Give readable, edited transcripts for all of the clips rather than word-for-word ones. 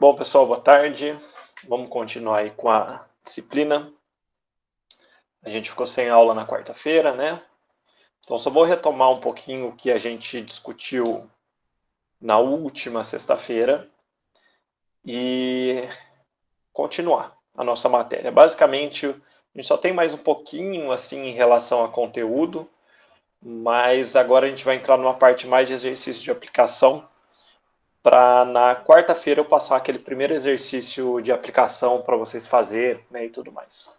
Bom, pessoal, boa tarde. Vamos continuar aí com a disciplina. A gente ficou sem aula na quarta-feira, né? Então, só vou retomar um pouquinho o que a gente discutiu na última sexta-feira e continuar a nossa matéria. Basicamente, a gente só tem mais um pouquinho assim em relação a conteúdo, mas agora a gente vai entrar numa parte mais de exercício de aplicação, para na quarta-feira eu passar aquele primeiro exercício de aplicação para vocês fazerem, né, e tudo mais.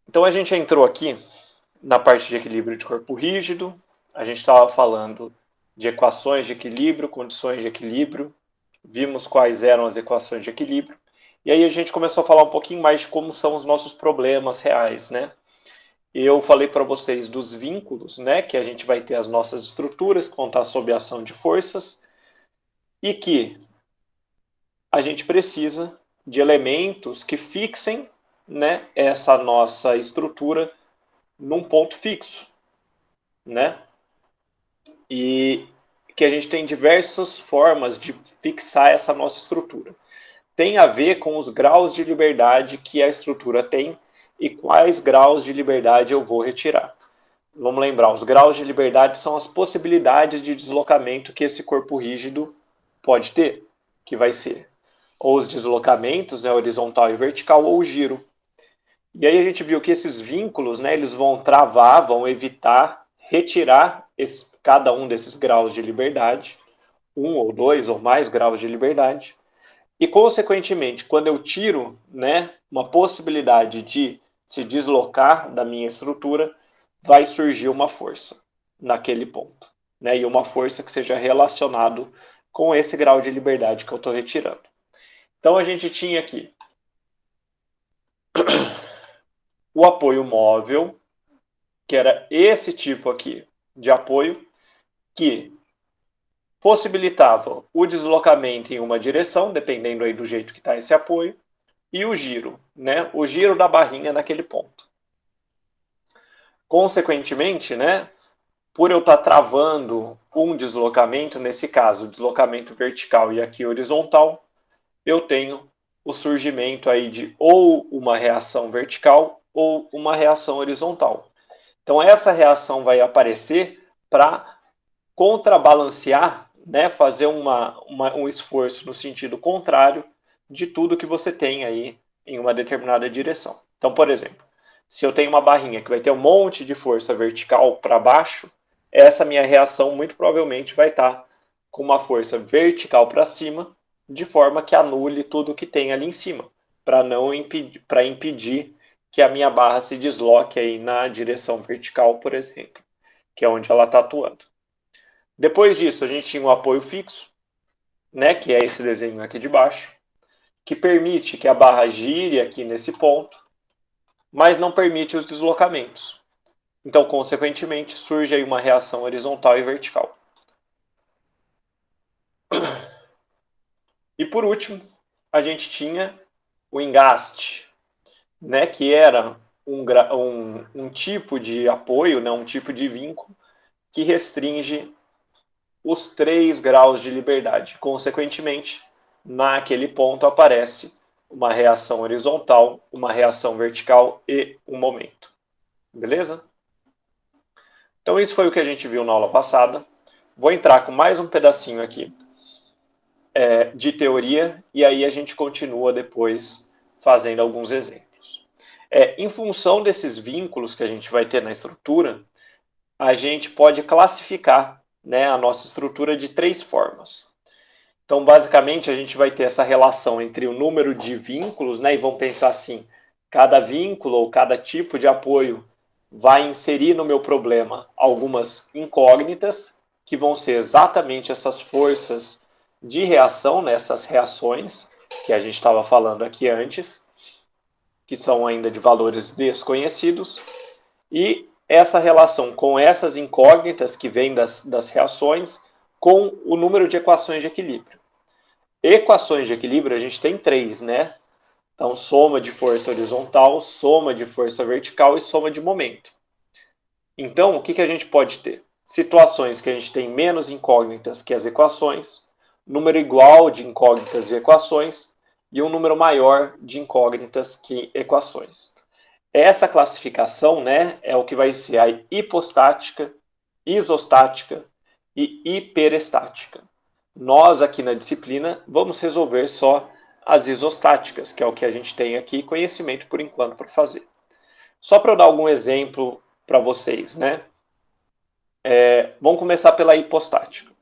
Então a gente entrou aqui na parte de equilíbrio de corpo rígido, a gente estava falando de equações de equilíbrio, condições de equilíbrio, vimos quais eram as equações de equilíbrio, e aí a gente começou a falar um pouquinho mais de como são os nossos problemas reais, né? Eu falei para vocês dos vínculos, né, que a gente vai ter as nossas estruturas que vão estar sob a ação de forças, e que a gente precisa de elementos que fixem, né, essa nossa estrutura num ponto fixo, né? E que a gente tem diversas formas de fixar essa nossa estrutura. Tem a ver com os graus de liberdade que a estrutura tem e quais graus de liberdade eu vou retirar. Vamos lembrar, os graus de liberdade são as possibilidades de deslocamento que esse corpo rígido pode ter, que vai ser ou os deslocamentos, né, horizontal e vertical, ou o giro. E aí a gente viu que esses vínculos, né, eles vão travar, vão evitar, retirar cada um desses graus de liberdade, um ou dois ou mais graus de liberdade, e consequentemente, quando eu tiro, né, uma possibilidade de se deslocar da minha estrutura, vai surgir uma força naquele ponto, né, e uma força que seja relacionado com esse grau de liberdade que eu estou retirando. Então a gente tinha aqui o apoio móvel, que era esse tipo aqui de apoio, que possibilitava o deslocamento em uma direção, dependendo aí do jeito que está esse apoio, e o giro, né? O giro da barrinha naquele ponto. Consequentemente, né, por eu estar travando um deslocamento, nesse caso, deslocamento vertical e aqui horizontal, eu tenho o surgimento aí de ou uma reação vertical ou uma reação horizontal. Então essa reação vai aparecer para contrabalancear, né, fazer um esforço no sentido contrário de tudo que você tem aí em uma determinada direção. Então, por exemplo, se eu tenho uma barrinha que vai ter um monte de força vertical para baixo, essa minha reação muito provavelmente vai estar com uma força vertical para cima, de forma que anule tudo que tem ali em cima, para não impedir que a minha barra se desloque aí na direção vertical, por exemplo, que é onde ela está atuando. Depois disso, a gente tinha um apoio fixo, né, que é esse desenho aqui de baixo, que permite que a barra gire aqui nesse ponto, mas não permite os deslocamentos. Então, consequentemente, surge aí uma reação horizontal e vertical. E por último, a gente tinha o engaste, né, que era um tipo de apoio, né, um tipo de vínculo que restringe os 3 graus de liberdade. Consequentemente, naquele ponto aparece uma reação horizontal, uma reação vertical e um momento. Beleza? Então isso foi o que a gente viu na aula passada. Vou entrar com mais um pedacinho aqui de teoria e aí a gente continua depois fazendo alguns exemplos. Em função desses vínculos que a gente vai ter na estrutura, a gente pode classificar, né, a nossa estrutura de 3 formas. Então, basicamente, a gente vai ter essa relação entre o número de vínculos, né, e vamos pensar assim, cada vínculo ou cada tipo de apoio vai inserir no meu problema algumas incógnitas, que vão ser exatamente essas forças de reação, né, essas reações que a gente estava falando aqui antes, que são ainda de valores desconhecidos, e essa relação com essas incógnitas que vêm das reações com o número de equações de equilíbrio. Equações de equilíbrio a gente tem 3, né? Então, soma de força horizontal, soma de força vertical e soma de momento. Então, o que a gente pode ter? Situações que a gente tem menos incógnitas que as equações, número igual de incógnitas e equações e um número maior de incógnitas que equações. Essa classificação, né, é o que vai ser a hipostática, isostática e hiperestática. Nós aqui na disciplina vamos resolver só as isostáticas, que é o que a gente tem aqui conhecimento por enquanto para fazer. Só para eu dar algum exemplo para vocês, né? Vamos começar pela hipostática.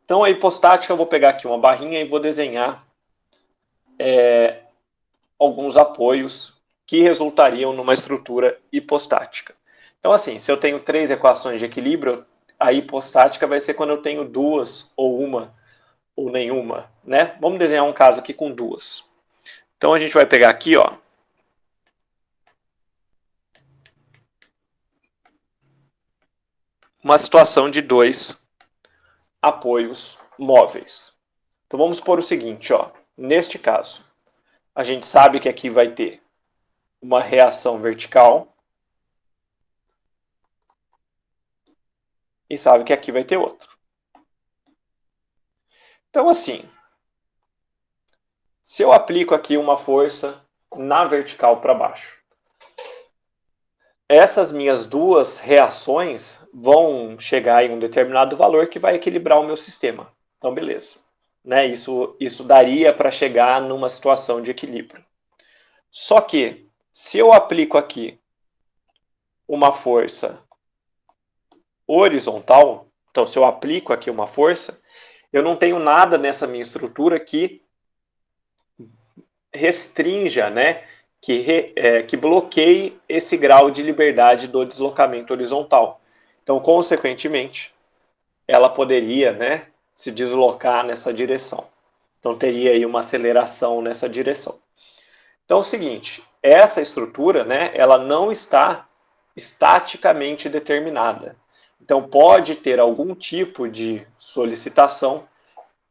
Então, a hipostática, eu vou pegar aqui uma barrinha e vou desenhar alguns apoios que resultariam numa estrutura hipostática. Então, assim, se eu tenho 3 equações de equilíbrio, a hipostática vai ser quando eu tenho 2 ou uma ou nenhuma, né? Vamos desenhar um caso aqui com 2. Então, a gente vai pegar aqui, ó, uma situação de 2 apoios móveis. Então, vamos supor o seguinte, ó, neste caso, a gente sabe que aqui vai ter uma reação vertical e sabe que aqui vai ter outro. Então, assim, se eu aplico aqui uma força na vertical para baixo, essas minhas duas reações vão chegar em um determinado valor que vai equilibrar o meu sistema. Então, beleza. Né? Isso daria para chegar numa situação de equilíbrio. Só que, se eu aplico aqui uma força horizontal, então se eu aplico aqui uma força, eu não tenho nada nessa minha estrutura que restrinja, né, que bloqueie esse grau de liberdade do deslocamento horizontal. Então, consequentemente, ela poderia, né, se deslocar nessa direção. Então, teria aí uma aceleração nessa direção. Então, é o seguinte, essa estrutura, né, ela não está estaticamente determinada. Então, pode ter algum tipo de solicitação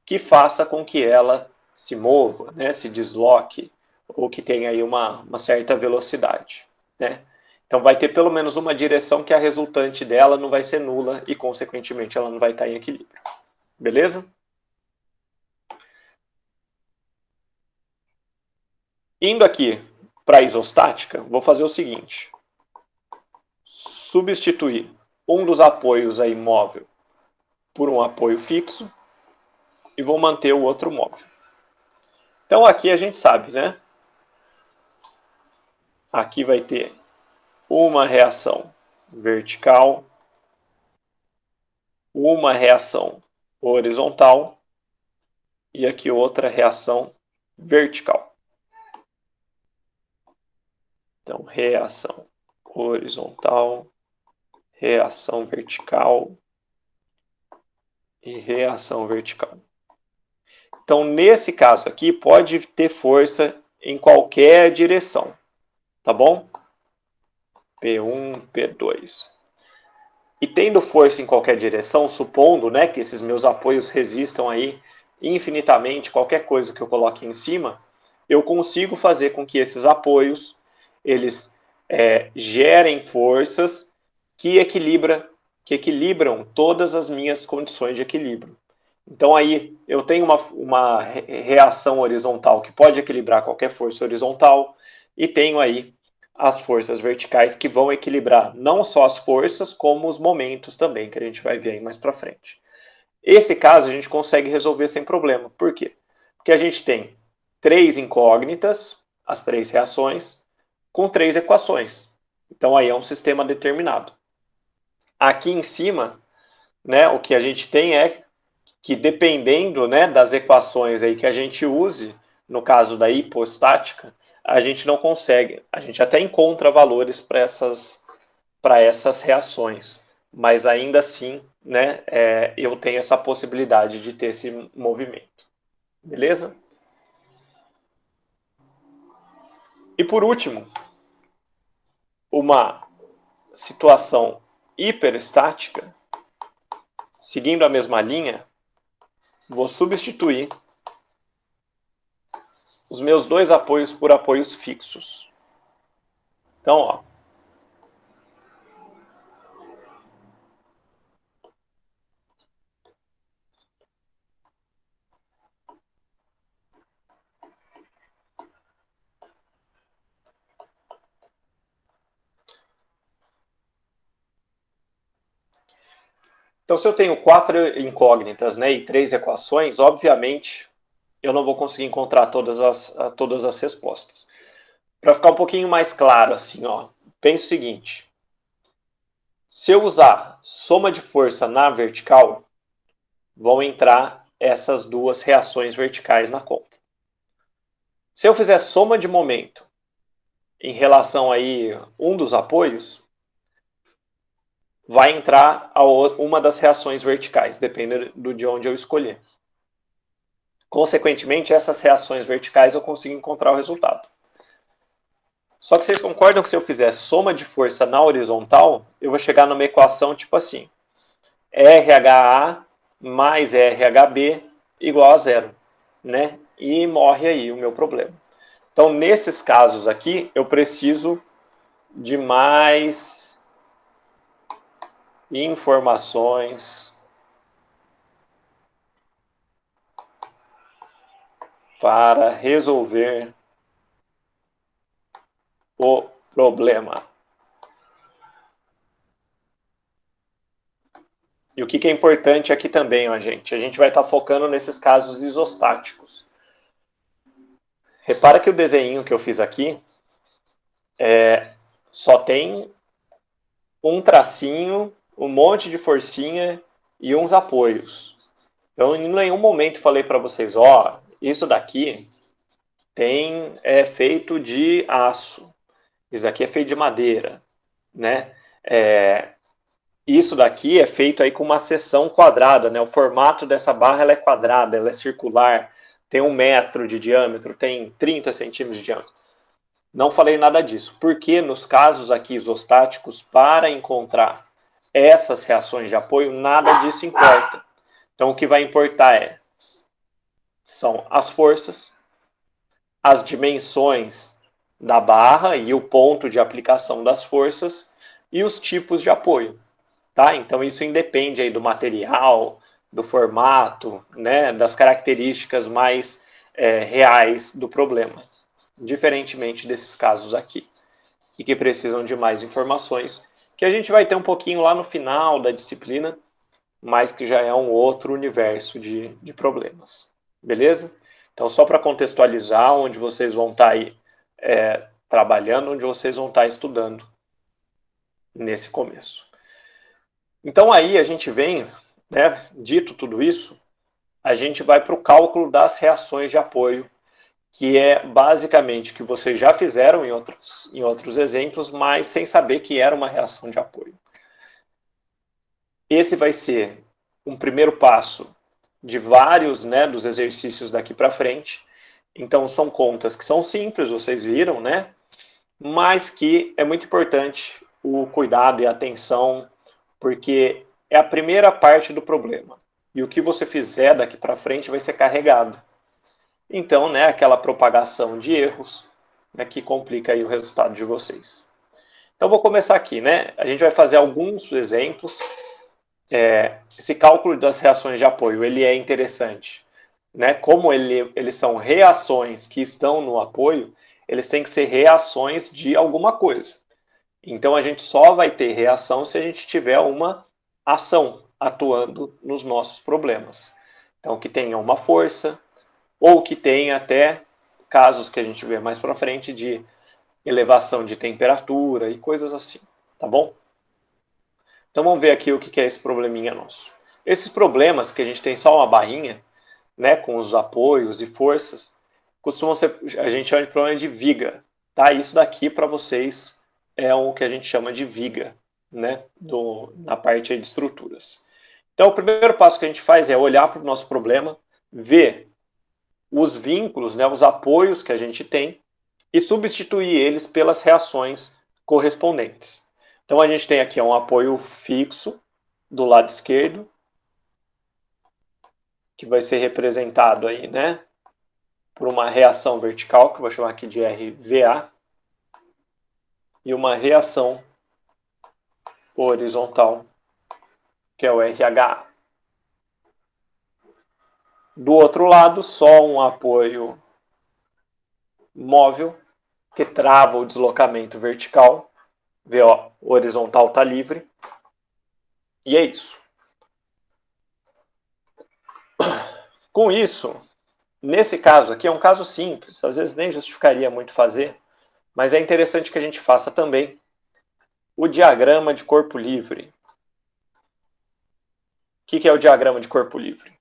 que faça com que ela se mova, né, se desloque, ou que tenha aí uma certa velocidade. Né? Então vai ter pelo menos uma direção que a resultante dela não vai ser nula e, consequentemente, ela não vai estar em equilíbrio. Beleza? Indo aqui para a isostática, vou fazer o seguinte. Substituir um dos apoios aí móvel por um apoio fixo e vou manter o outro móvel. Então aqui a gente sabe, né? Aqui vai ter uma reação vertical, uma reação horizontal e aqui outra reação vertical. Então, reação horizontal, reação vertical e reação vertical. Então, nesse caso aqui, pode ter força em qualquer direção, tá bom? P1, P2. E tendo força em qualquer direção, supondo, né, que esses meus apoios resistam aí infinitamente qualquer coisa que eu coloque em cima, eu consigo fazer com que esses apoios eles gerem forças que equilibram todas as minhas condições de equilíbrio. Então aí eu tenho uma reação horizontal que pode equilibrar qualquer força horizontal e tenho aí as forças verticais que vão equilibrar não só as forças, como os momentos também, que a gente vai ver aí mais para frente. Esse caso a gente consegue resolver sem problema. Por quê? Porque a gente tem 3 incógnitas, as 3 reações, com 3 equações. Então aí é um sistema determinado. Aqui em cima, né, o que a gente tem é que dependendo, né, das equações aí que a gente use, no caso da hipostática, a gente não consegue, a gente até encontra valores para essas reações, mas ainda assim, né, eu tenho essa possibilidade de ter esse movimento. Beleza? E por último, uma situação hiperestática, seguindo a mesma linha, vou substituir os meus dois apoios por apoios fixos. Então, ó, Então, se eu tenho 4 incógnitas, né, e 3 equações, obviamente eu não vou conseguir encontrar todas as respostas. Para ficar um pouquinho mais claro, assim, ó, pense o seguinte: se eu usar soma de força na vertical, vão entrar essas 2 reações verticais na conta. Se eu fizer soma de momento em relação aí um dos apoios, vai entrar uma das reações verticais, dependendo de onde eu escolher. Consequentemente, essas reações verticais eu consigo encontrar o resultado. Só que vocês concordam que se eu fizer soma de força na horizontal, eu vou chegar numa equação tipo assim: RHA mais RHB igual a zero, né? E morre aí o meu problema. Então, nesses casos aqui, eu preciso de mais informações para resolver o problema. E o que é importante aqui também, ó, gente? A gente vai estar focando nesses casos isostáticos. Repara que o desenho que eu fiz aqui só tem um tracinho, um monte de forcinha e uns apoios. Eu em nenhum momento falei para vocês, ó, isso daqui é feito de aço, isso daqui é feito de madeira, né? Isso daqui é feito aí com uma seção quadrada, né? O formato dessa barra ela é quadrada, ela é circular, tem 1 metro de diâmetro, tem 30 centímetros de diâmetro. Não falei nada disso, porque nos casos aqui isostáticos, para encontrar essas reações de apoio, nada disso importa. Então, o que vai importar são as forças, as dimensões da barra e o ponto de aplicação das forças e os tipos de apoio. Tá? Então, isso independe aí do material, do formato, né, das características mais reais do problema, diferentemente desses casos aqui, e que precisam de mais informações, que a gente vai ter um pouquinho lá no final da disciplina, mas que já é um outro universo de problemas. Beleza? Então, só para contextualizar onde vocês vão estar aí trabalhando, onde vocês vão estar estudando nesse começo. Então, aí a gente vem, né, dito tudo isso, a gente vai para o cálculo das reações de apoio, que é basicamente o que vocês já fizeram em outros exemplos, mas sem saber que era uma reação de apoio. Esse vai ser um primeiro passo de vários, né, dos exercícios daqui para frente. Então, são contas que são simples, vocês viram, né? Mas que é muito importante o cuidado e a atenção, porque é a primeira parte do problema. E o que você fizer daqui para frente vai ser carregado. Então, né, aquela propagação de erros, né, que complica aí o resultado de vocês. Então, vou começar aqui, né? A gente vai fazer alguns exemplos. Esse cálculo das reações de apoio, ele é interessante, né? Como eles são reações que estão no apoio, eles têm que ser reações de alguma coisa. Então, a gente só vai ter reação se a gente tiver uma ação atuando nos nossos problemas. Então, que tenha uma força, ou que tenha até casos que a gente vê mais para frente de elevação de temperatura e coisas assim, tá bom? Então vamos ver aqui o que é esse probleminha nosso. Esses problemas que a gente tem só uma barrinha, né, com os apoios e forças, costumam ser, a gente chama de problema de viga, tá? Isso daqui para vocês é o que a gente chama de viga, né, na parte de estruturas. Então o primeiro passo que a gente faz é olhar para o nosso problema, ver os vínculos, né, os apoios que a gente tem e substituir eles pelas reações correspondentes. Então a gente tem aqui um apoio fixo do lado esquerdo, que vai ser representado aí, né, por uma reação vertical, que eu vou chamar aqui de RVA, e uma reação horizontal, que é o RH. Do outro lado, só um apoio móvel, que trava o deslocamento vertical. Vê, ó, o horizontal está livre. E é isso. Com isso, nesse caso aqui, é um caso simples, às vezes nem justificaria muito fazer, mas é interessante que a gente faça também o diagrama de corpo livre. O que é o diagrama de corpo livre?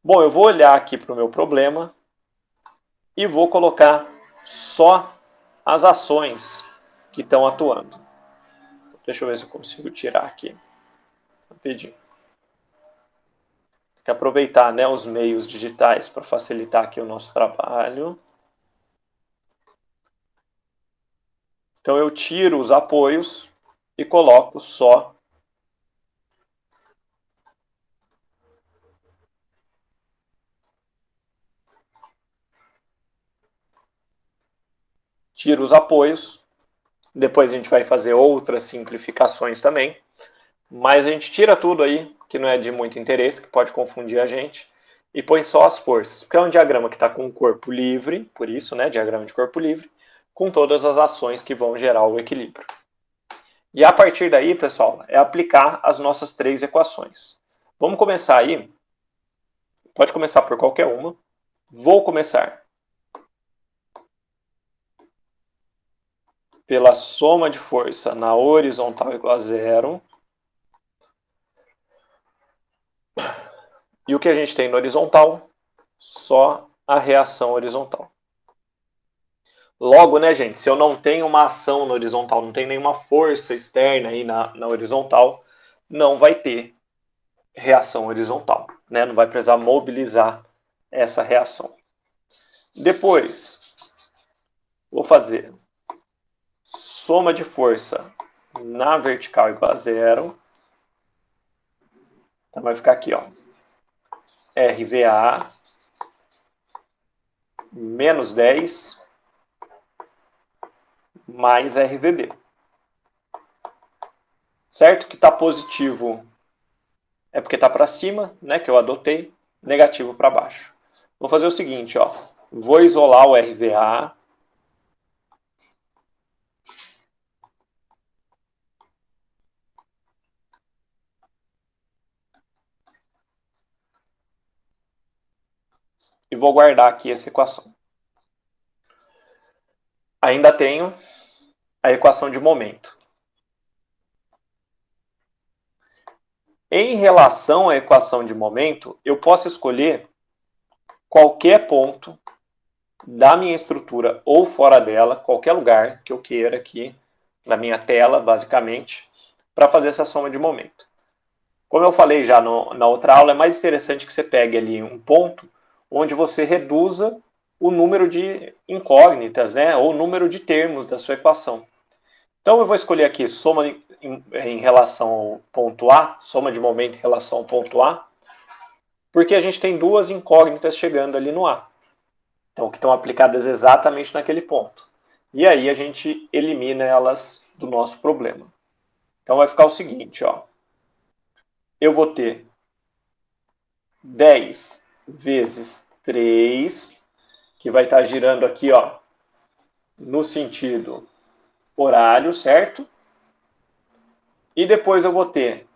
Bom, eu vou olhar aqui para o meu problema e vou colocar só as ações que estão atuando. Deixa eu ver se eu consigo tirar aqui. Rapidinho. Tem que aproveitar, né, os meios digitais para facilitar aqui o nosso trabalho. Então eu tiro os apoios e coloco só tiro os apoios. Depois a gente vai fazer outras simplificações também. Mas a gente tira tudo aí, que não é de muito interesse, que pode confundir a gente, e põe só as forças. Porque é um diagrama que está com o corpo livre, por isso, né, diagrama de corpo livre, com todas as ações que vão gerar o equilíbrio. E a partir daí, pessoal, é aplicar as nossas 3 equações. Vamos começar aí. Pode começar por qualquer uma. Vou começar pela soma de força na horizontal igual a 0. E o que a gente tem no horizontal? Só a reação horizontal. Logo, né, gente, se eu não tenho uma ação no horizontal, não tem nenhuma força externa aí na horizontal, não vai ter reação horizontal, né? Não vai precisar mobilizar essa reação. Depois, vou fazer soma de força na vertical igual a 0. Então vai ficar aqui, ó, RVA menos 10 mais RVB. Certo? Que está positivo é porque está para cima, né, que eu adotei, negativo para baixo. Vou fazer o seguinte, ó, vou isolar o RVA. E vou guardar aqui essa equação. Ainda tenho a equação de momento. Em relação à equação de momento, eu posso escolher qualquer ponto da minha estrutura ou fora dela, qualquer lugar que eu queira aqui na minha tela, basicamente, para fazer essa soma de momento. Como eu falei já na outra aula, é mais interessante que você pegue ali um ponto onde você reduza o número de incógnitas, né, ou o número de termos da sua equação. Então eu vou escolher aqui soma em relação ao ponto A, soma de momento em relação ao ponto A, porque a gente tem 2 incógnitas chegando ali no A. Então, que estão aplicadas exatamente naquele ponto. E aí a gente elimina elas do nosso problema. Então vai ficar o seguinte, ó. Eu vou ter 10 vezes 3, que vai estar girando aqui, ó, no sentido horário, certo? E depois eu vou ter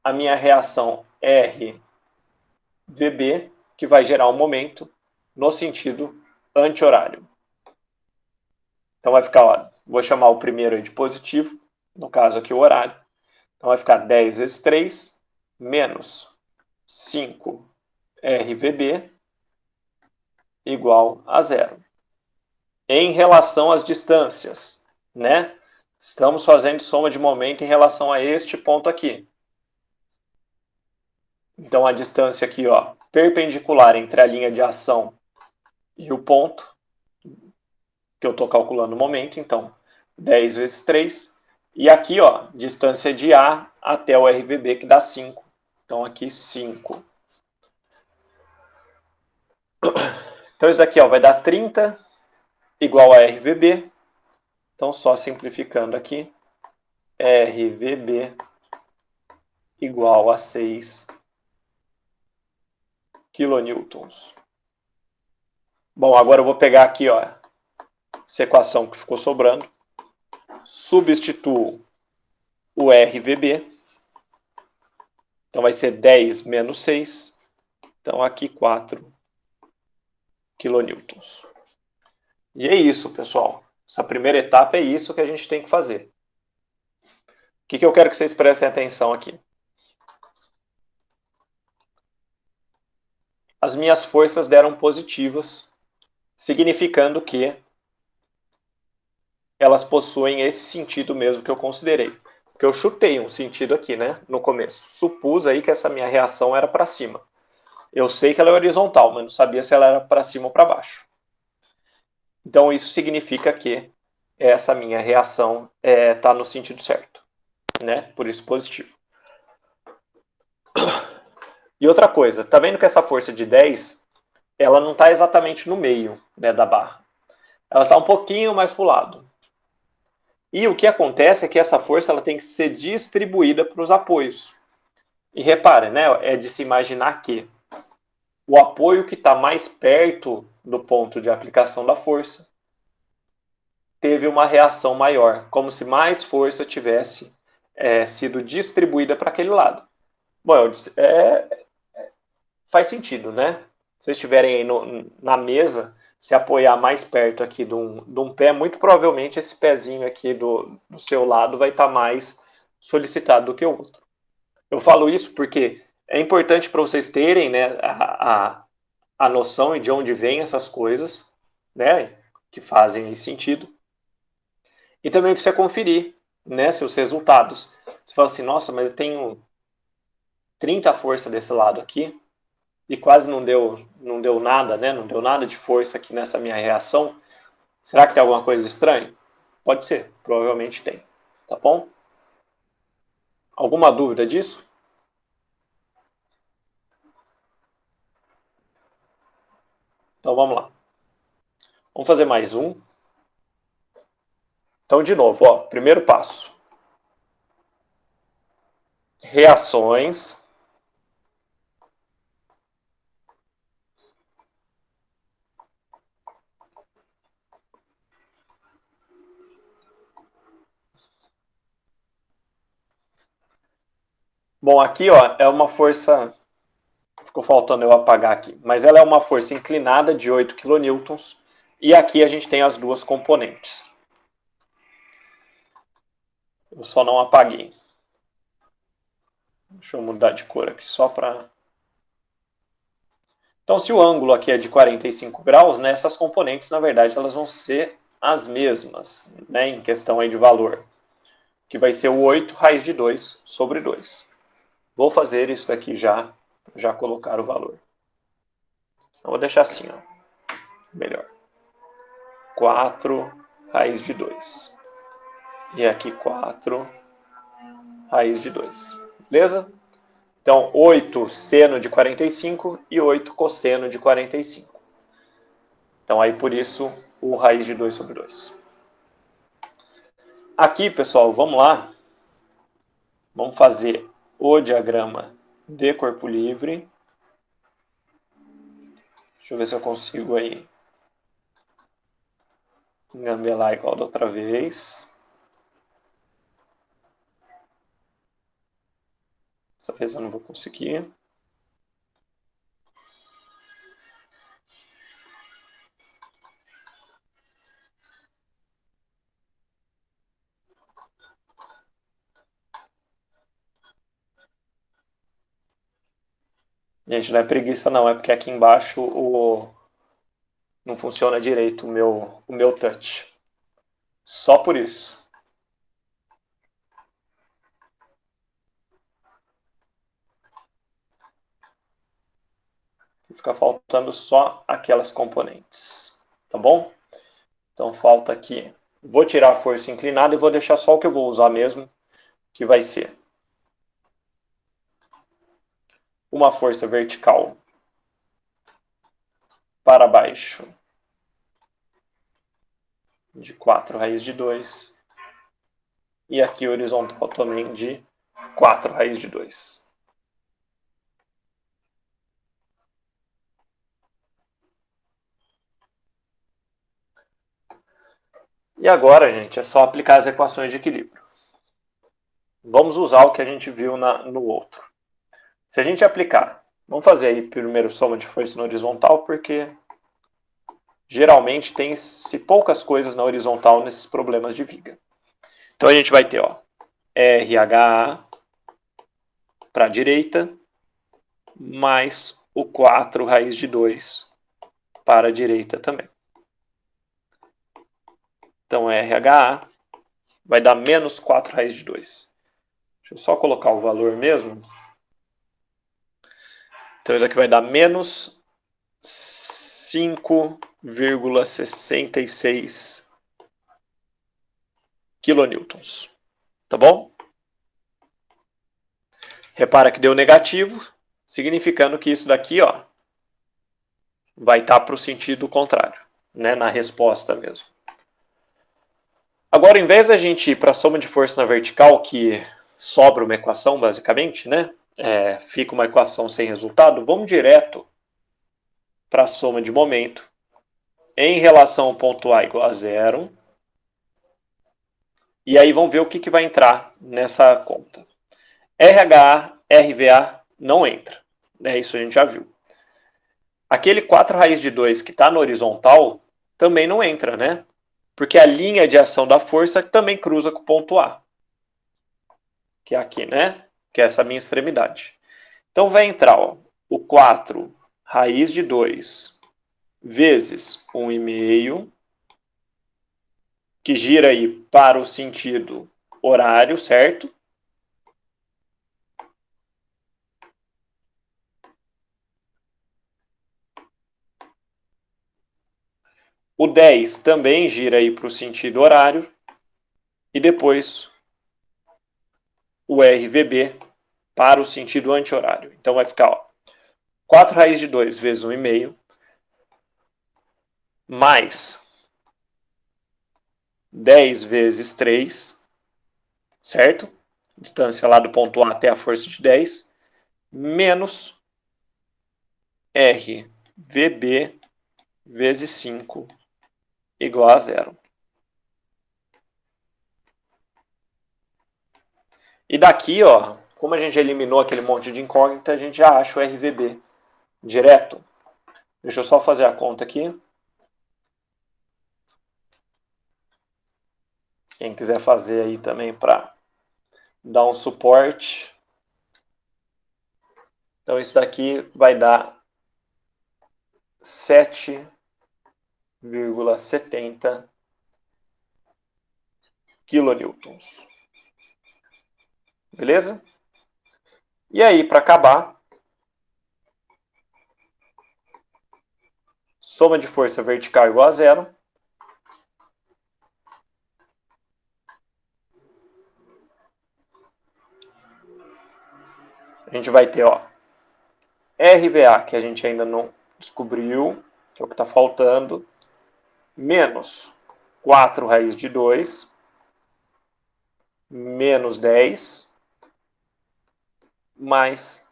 a minha reação RVB, que vai gerar um momento no sentido anti-horário. Então vai ficar, ó, vou chamar o primeiro aí de positivo, no caso aqui o horário. Então vai ficar 10 vezes 3 menos 5 RVB igual a 0. Em relação às distâncias, né? Estamos fazendo soma de momento em relação a este ponto aqui. Então a distância aqui, ó, perpendicular entre a linha de ação e o ponto que eu estou calculando no momento, então 10 vezes 3. E aqui, ó, distância de A até o RVB, que dá 5. Então aqui 5. Então isso aqui, ó, vai dar 30 igual a RVB. Então só simplificando aqui, RVB igual a 6 kilonewtons. Bom, agora eu vou pegar aqui, ó, essa equação que ficou sobrando, substituo o RVB, então vai ser 10 menos 6, então aqui 4 quilonewtons. E é isso, pessoal. Essa primeira etapa é isso que a gente tem que fazer. O que eu quero que vocês prestem atenção aqui? As minhas forças deram positivas, significando que elas possuem esse sentido mesmo que eu considerei. Porque eu chutei um sentido aqui, né, no começo. Supus aí que essa minha reação era para cima. Eu sei que ela é horizontal, mas não sabia se ela era para cima ou para baixo. Então isso significa que essa minha reação está no sentido certo, né? Por isso positivo. E outra coisa, tá vendo que essa força de 10, ela não está exatamente no meio, né, da barra. Ela está um pouquinho mais para o lado. E o que acontece é que essa força ela tem que ser distribuída para os apoios. E repare, né, é de se imaginar que o apoio que está mais perto do ponto de aplicação da força teve uma reação maior, como se mais força tivesse sido distribuída para aquele lado. Bom, faz sentido, né? Se vocês estiverem aí na mesa, se apoiar mais perto aqui de um pé, muito provavelmente esse pezinho aqui do seu lado vai estar mais solicitado do que o outro. Eu falo isso porque é importante para vocês terem, né, a noção de onde vêm essas coisas, né, que fazem sentido. E também para você conferir, né, seus resultados. Você fala assim, nossa, mas eu tenho 30 força desse lado aqui e quase não deu nada, né? Não deu nada de força aqui nessa minha reação. Será que tem alguma coisa estranha? Pode ser, provavelmente tem. Tá bom? Alguma dúvida disso? Então vamos lá. Vamos fazer mais um. Então, de novo, ó, primeiro passo. Reações Bom, aqui ó, é uma força, ficou faltando eu apagar aqui, mas ela é uma força inclinada de 8 kN e aqui a gente tem as duas componentes. Eu só não apaguei. Deixa eu mudar de cor aqui só para... Então, se o ângulo aqui é de 45 graus, né, essas componentes, na verdade, elas vão ser as mesmas, né, em questão aí de valor, que vai ser o 8 raiz de 2 sobre 2. Vou fazer isso aqui já colocar o valor. Então, vou deixar assim, ó, melhor. 4 raiz de 2. E aqui 4 raiz de 2. Beleza? Então, 8 seno de 45 e 8 cosseno de 45. Então, aí por isso, o raiz de 2 sobre 2. Aqui, pessoal, vamos lá. Vamos fazer o diagrama de corpo livre. Deixa eu ver se eu consigo aí engambelar igual da outra vez. Dessa vez eu não vou conseguir. Gente, não é preguiça não, é porque aqui embaixo não funciona direito o meu touch. Só por isso. Fica faltando só aquelas componentes. Tá bom? Então falta aqui. Vou tirar a força inclinada e vou deixar só o que eu vou usar mesmo, que vai ser uma força vertical para baixo de 4 raiz de 2 e aqui horizontal também de 4 raiz de 2. E agora, gente, é só aplicar as equações de equilíbrio. Vamos usar o que a gente viu no outro. Se a gente aplicar, vamos fazer aí primeiro soma de força no horizontal, porque geralmente tem-se poucas coisas na horizontal nesses problemas de viga. Então a gente vai ter, ó, RH para a direita, mais o 4 raiz de 2 para a direita também. Então RH vai dar menos 4 raiz de 2. Deixa eu só colocar o valor mesmo. Então isso aqui vai dar menos 5,66 quilonewtons. Tá bom? Repara que deu negativo, significando que isso daqui, ó, vai estar para o sentido contrário, né, na resposta mesmo. Agora, em vez da gente ir para a soma de força na vertical, que sobra uma equação, basicamente, né, fica uma equação sem resultado, vamos direto para a soma de momento em relação ao ponto A igual a zero. E aí vamos ver o que vai entrar nessa conta. RH, RVA não entra. Isso a gente já viu. Aquele 4 raiz de 2 que está na horizontal também não entra, né? Porque a linha de ação da força também cruza com o ponto A. Que é aqui, né? Que é essa minha extremidade. Então vai entrar, ó, o 4 raiz de 2 vezes 1,5, que gira aí para o sentido horário, certo? O 10 também gira aí para o sentido horário. E depois o RVB para o sentido anti-horário. Então vai ficar, ó, 4 raiz de 2 vezes 1,5 mais 10 vezes 3, certo? Distância lá do ponto A até a força de 10, menos RVB vezes 5 igual a zero. E daqui, ó, como a gente eliminou aquele monte de incógnita, a gente já acha o RVB direto. Deixa eu só fazer a conta aqui. Quem quiser fazer aí também para dar um suporte. Então isso daqui vai dar 7,70 quilonewtons. Beleza? E aí, para acabar, soma de força vertical igual a zero. A gente vai ter, ó, RVA, que a gente ainda não descobriu, que é o que está faltando, menos 4 raiz de 2, menos 10, mais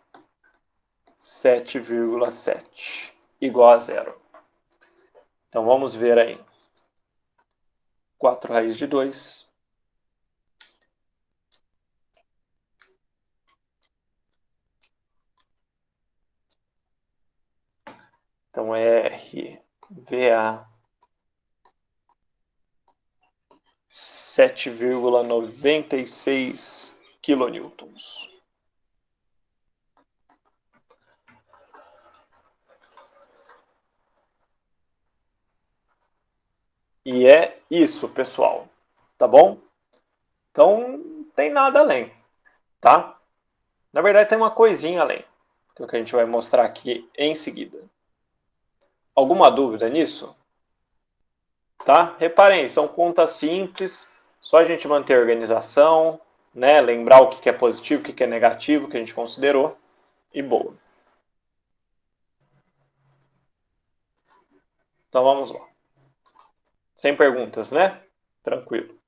7,7, igual a zero. Então vamos ver aí. 4 raiz de 2. Então RVA 7,96 quilonewtons. E é isso, pessoal. Tá bom? Então, não tem nada além, tá? Na verdade, tem uma coisinha além, que é o que a gente vai mostrar aqui em seguida. Alguma dúvida nisso? Tá? Reparem, são contas simples, só a gente manter a organização, né? Lembrar o que é positivo, o que é negativo, que a gente considerou, e boa. Então vamos lá. Sem perguntas, né? Tranquilo.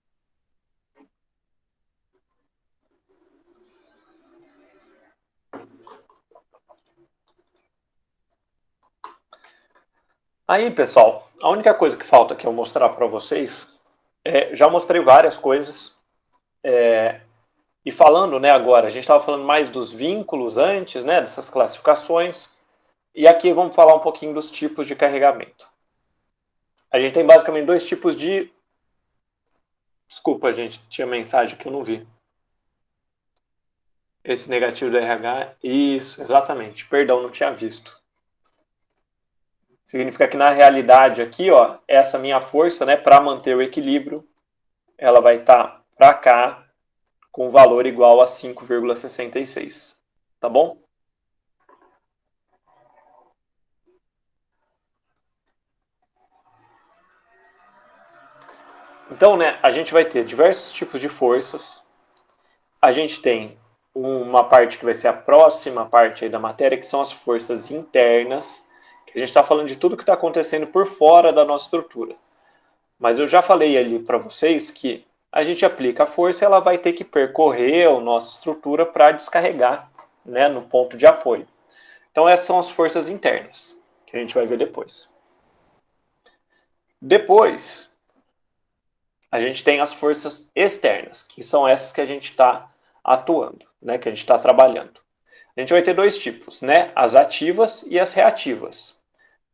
Aí, pessoal, a única coisa que falta aqui eu mostrar para vocês, já mostrei várias coisas, e falando, né, agora, a gente estava falando mais dos vínculos antes, né, dessas classificações, e aqui vamos falar um pouquinho dos tipos de carregamento. A gente tem basicamente dois tipos de... Desculpa, gente, tinha mensagem que eu não vi. Esse negativo do RH, isso, exatamente. Perdão, não tinha visto. Significa que na realidade aqui, ó, essa minha força, né, para manter o equilíbrio, ela vai estar para cá com valor igual a 5,66. Tá bom? Então, né, a gente vai ter diversos tipos de forças. A gente tem uma parte que vai ser a próxima parte aí da matéria, que são as forças internas, que a gente está falando de tudo que está acontecendo por fora da nossa estrutura. Mas eu já falei ali para vocês que a gente aplica a força e ela vai ter que percorrer a nossa estrutura para descarregar, né, no ponto de apoio. Então essas são as forças internas, que a gente vai ver depois. Depois, a gente tem as forças externas, que são essas que a gente está atuando, né, que a gente está trabalhando. A gente vai ter dois tipos, né, as ativas e as reativas.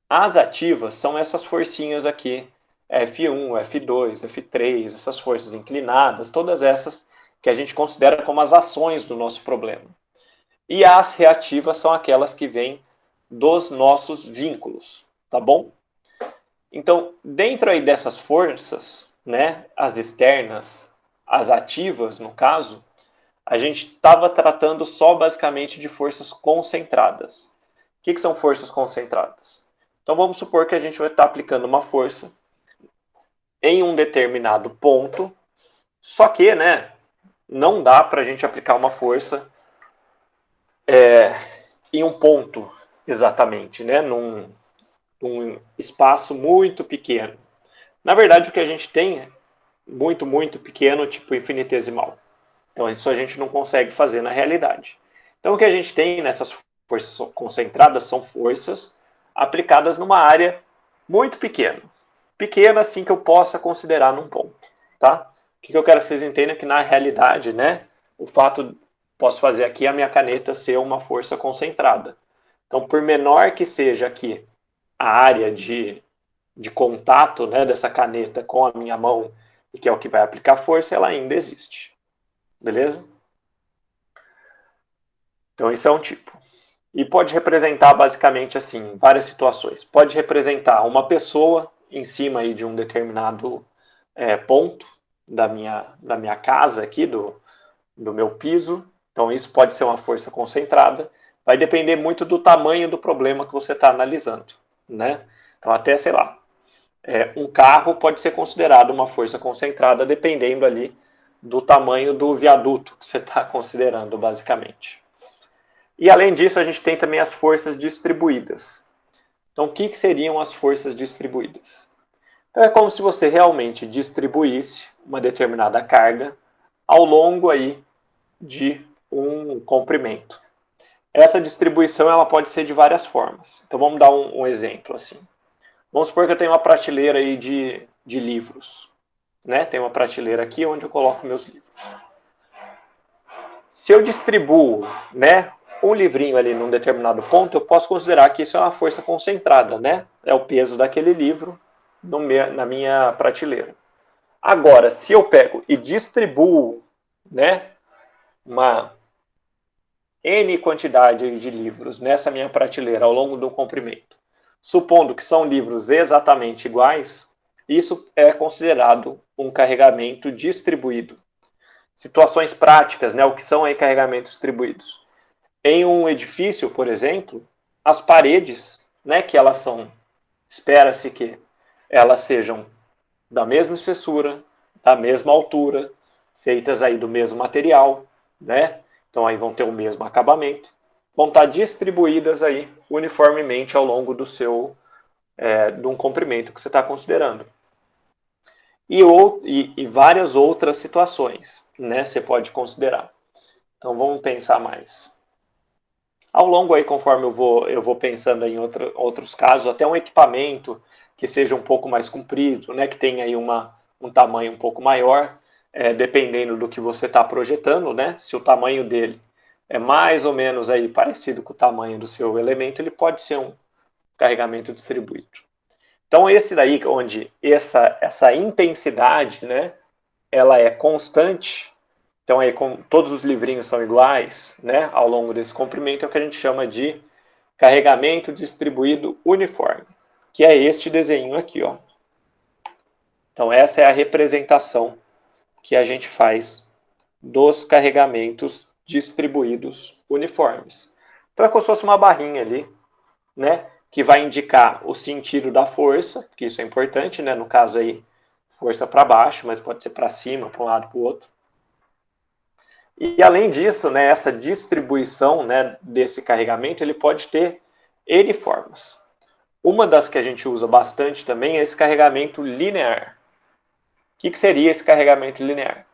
As ativas são essas forcinhas aqui, F1, F2, F3, essas forças inclinadas, todas essas que a gente considera como as ações do nosso problema. E as reativas são aquelas que vêm dos nossos vínculos, tá bom? Então, dentro aí dessas forças, né, as externas, as ativas, no caso, a gente estava tratando só basicamente de forças concentradas. O que são forças concentradas? Então, vamos supor que a gente vai estar aplicando uma força em um determinado ponto, só que, né, não dá para a gente aplicar uma força em um ponto exatamente, né, num espaço muito pequeno. Na verdade, o que a gente tem é muito, muito pequeno, tipo infinitesimal. Então, isso a gente não consegue fazer na realidade. Então, o que a gente tem nessas forças concentradas são forças aplicadas numa área muito pequena. Pequena, assim, que eu possa considerar num ponto, tá? O que eu quero que vocês entendam é que, na realidade, né, o fato, posso fazer aqui a minha caneta ser uma força concentrada. Então, por menor que seja aqui a área de contato, né, dessa caneta com a minha mão, e que é o que vai aplicar força, ela ainda existe. Beleza? Então, isso é um tipo. E pode representar basicamente assim, várias situações. Pode representar uma pessoa em cima aí de um determinado ponto da minha casa aqui, do meu piso. Então, isso pode ser uma força concentrada. Vai depender muito do tamanho do problema que você está analisando, né? Então, até, sei lá, um carro pode ser considerado uma força concentrada, dependendo ali do tamanho do viaduto que você está considerando, basicamente. E além disso, a gente tem também as forças distribuídas. Então, o que seriam as forças distribuídas? Então, é como se você realmente distribuísse uma determinada carga ao longo aí de um comprimento. Essa distribuição ela pode ser de várias formas. Então, vamos dar um exemplo assim. Vamos supor que eu tenho uma prateleira aí de livros. Né? Tem uma prateleira aqui onde eu coloco meus livros. Se eu distribuo, né, um livrinho ali num determinado ponto, eu posso considerar que isso é uma força concentrada, né? É o peso daquele livro na minha prateleira. Agora, se eu pego e distribuo, né, uma N quantidade de livros nessa minha prateleira ao longo do comprimento, supondo que são livros exatamente iguais, isso é considerado um carregamento distribuído. Situações práticas, né, o que são aí carregamentos distribuídos? Em um edifício, por exemplo, as paredes, né, que elas são, espera-se que elas sejam da mesma espessura, da mesma altura, feitas aí do mesmo material, né? Então aí vão ter o mesmo acabamento, vão estar distribuídas aí uniformemente ao longo do seu de um comprimento que você está considerando. E várias outras situações, né? Você pode considerar. Então vamos pensar mais. Ao longo aí, conforme eu vou pensando em outros casos, até um equipamento que seja um pouco mais comprido, né, que tenha aí um tamanho um pouco maior, dependendo do que você está projetando, né, se o tamanho dele é mais ou menos aí parecido com o tamanho do seu elemento, ele pode ser um carregamento distribuído. Então, esse daí, onde essa intensidade, né, ela é constante, então aí todos os livrinhos são iguais, né, ao longo desse comprimento, é o que a gente chama de carregamento distribuído uniforme, que é este desenho aqui, ó. Então, essa é a representação que a gente faz dos carregamentos distribuídos uniformes. Então, é como se fosse uma barrinha ali, né, que vai indicar o sentido da força, porque isso é importante, né, no caso aí, força para baixo, mas pode ser para cima, para um lado, para o outro. E além disso, né, essa distribuição, né, desse carregamento, ele pode ter N formas. Uma das que a gente usa bastante também é esse carregamento linear. O que seria esse carregamento linear?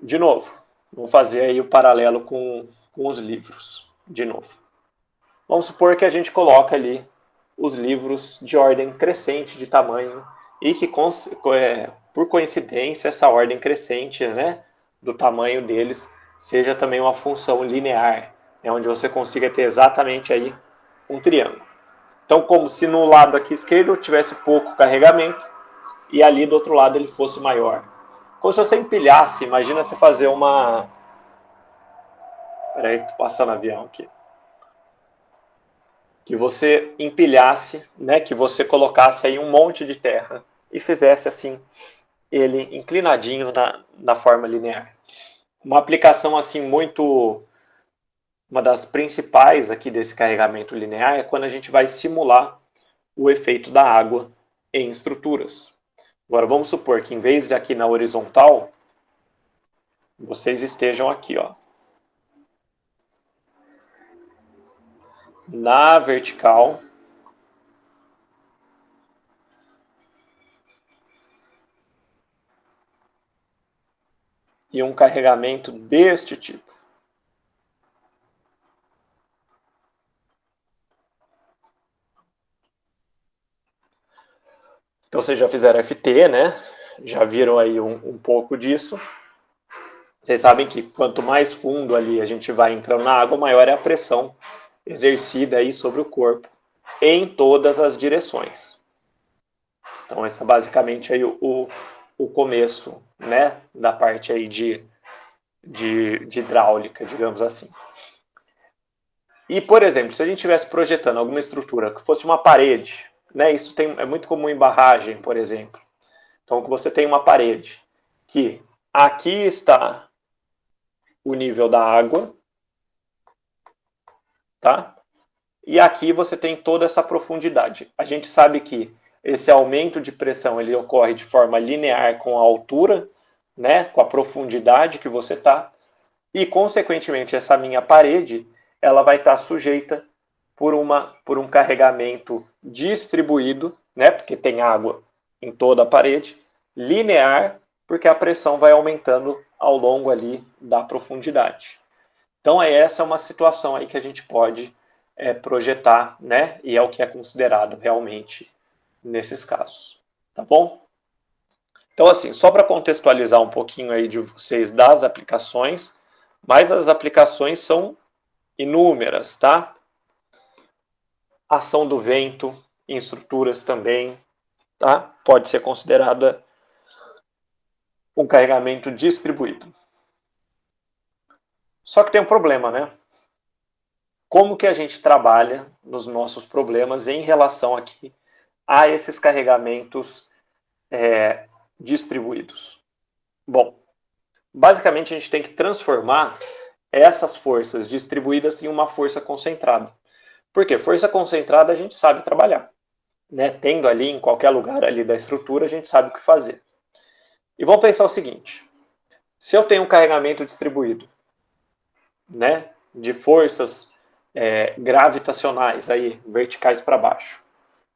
De novo, vamos fazer aí o paralelo com os livros, de novo. Vamos supor que a gente coloca ali os livros de ordem crescente de tamanho e que, por coincidência, essa ordem crescente, né, do tamanho deles seja também uma função linear, né, onde você consiga ter exatamente aí um triângulo. Então, como se no lado aqui esquerdo tivesse pouco carregamento e ali do outro lado ele fosse maior. Como se você empilhasse, imagina você fazer uma... Peraí, tô passando avião aqui. Que você empilhasse, né, que você colocasse aí um monte de terra e fizesse assim ele inclinadinho na forma linear. Uma aplicação assim muito... Uma das principais aqui desse carregamento linear é quando a gente vai simular o efeito da água em estruturas. Agora vamos supor que em vez de aqui na horizontal, vocês estejam aqui, ó, na vertical, e um carregamento deste tipo. Então vocês já fizeram FT, né? Já viram aí um pouco disso. Vocês sabem que quanto mais fundo ali a gente vai entrando na água, maior é a pressão exercida aí sobre o corpo em todas as direções. Então esse é basicamente aí o começo, né, da parte aí de hidráulica, digamos assim. E, por exemplo, se a gente estivesse projetando alguma estrutura que fosse uma parede, né, isso é muito comum em barragem, por exemplo. Então, que você tem uma parede que aqui está o nível da água, tá? E aqui você tem toda essa profundidade. A gente sabe que esse aumento de pressão ele ocorre de forma linear com a altura, né, com a profundidade que você está, e consequentemente essa minha parede ela vai estar sujeita por um carregamento distribuído, né, porque tem água em toda a parede, linear, porque a pressão vai aumentando ao longo ali da profundidade. Então essa é uma situação aí que a gente pode projetar, né, e é o que é considerado realmente nesses casos, tá bom? Então assim, só para contextualizar um pouquinho aí de vocês das aplicações, mas as aplicações são inúmeras, tá? Ação do vento em estruturas também, tá? Pode ser considerada um carregamento distribuído. Só que tem um problema, né? Como que a gente trabalha nos nossos problemas em relação aqui a esses carregamentos distribuídos? Bom, basicamente a gente tem que transformar essas forças distribuídas em uma força concentrada. Por quê? Força concentrada a gente sabe trabalhar, né? Tendo ali em qualquer lugar ali da estrutura, a gente sabe o que fazer. E vamos pensar o seguinte, se eu tenho um carregamento distribuído, né, de forças gravitacionais aí, verticais para baixo,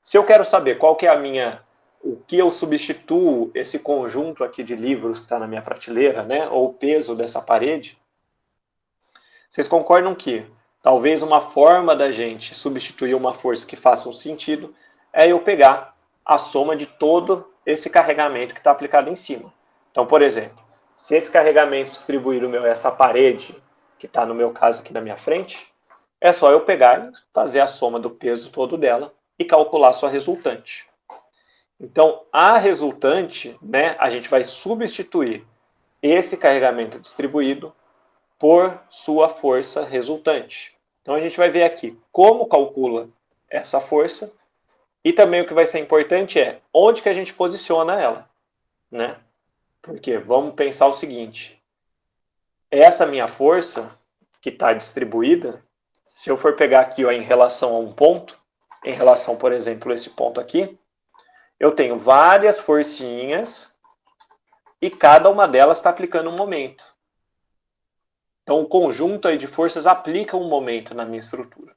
se eu quero saber qual que é o que eu substituo esse conjunto aqui de livros que está na minha prateleira, né, ou o peso dessa parede, vocês concordam que talvez uma forma da gente substituir uma força que faça um sentido é eu pegar a soma de todo esse carregamento que está aplicado em cima. Então, por exemplo, se esse carregamento distribuído meu é essa parede, que está no meu caso aqui na minha frente, é só eu pegar e fazer a soma do peso todo dela e calcular sua resultante. Então, a resultante, né, a gente vai substituir esse carregamento distribuído por sua força resultante. Então, a gente vai ver aqui como calcula essa força e também o que vai ser importante é onde que a gente posiciona ela, né? Porque vamos pensar o seguinte, essa minha força que está distribuída, se eu for pegar aqui ó, em relação a um ponto, em relação, por exemplo, a esse ponto aqui, eu tenho várias forcinhas e cada uma delas está aplicando um momento. Então, o conjunto aí de forças aplica um momento na minha estrutura.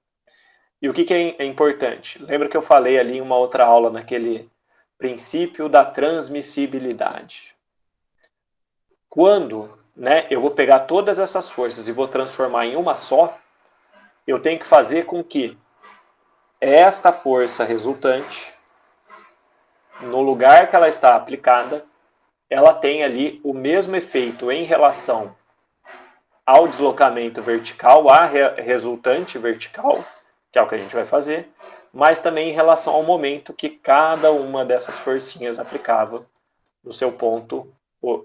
E o que é importante? Lembra que eu falei ali em uma outra aula, naquele princípio da transmissibilidade. Quando né, eu vou pegar todas essas forças e vou transformar em uma só, eu tenho que fazer com que esta força resultante, no lugar que ela está aplicada, ela tenha ali o mesmo efeito em relação ao deslocamento vertical, à resultante vertical, que é o que a gente vai fazer, mas também em relação ao momento que cada uma dessas forcinhas aplicava no seu ponto,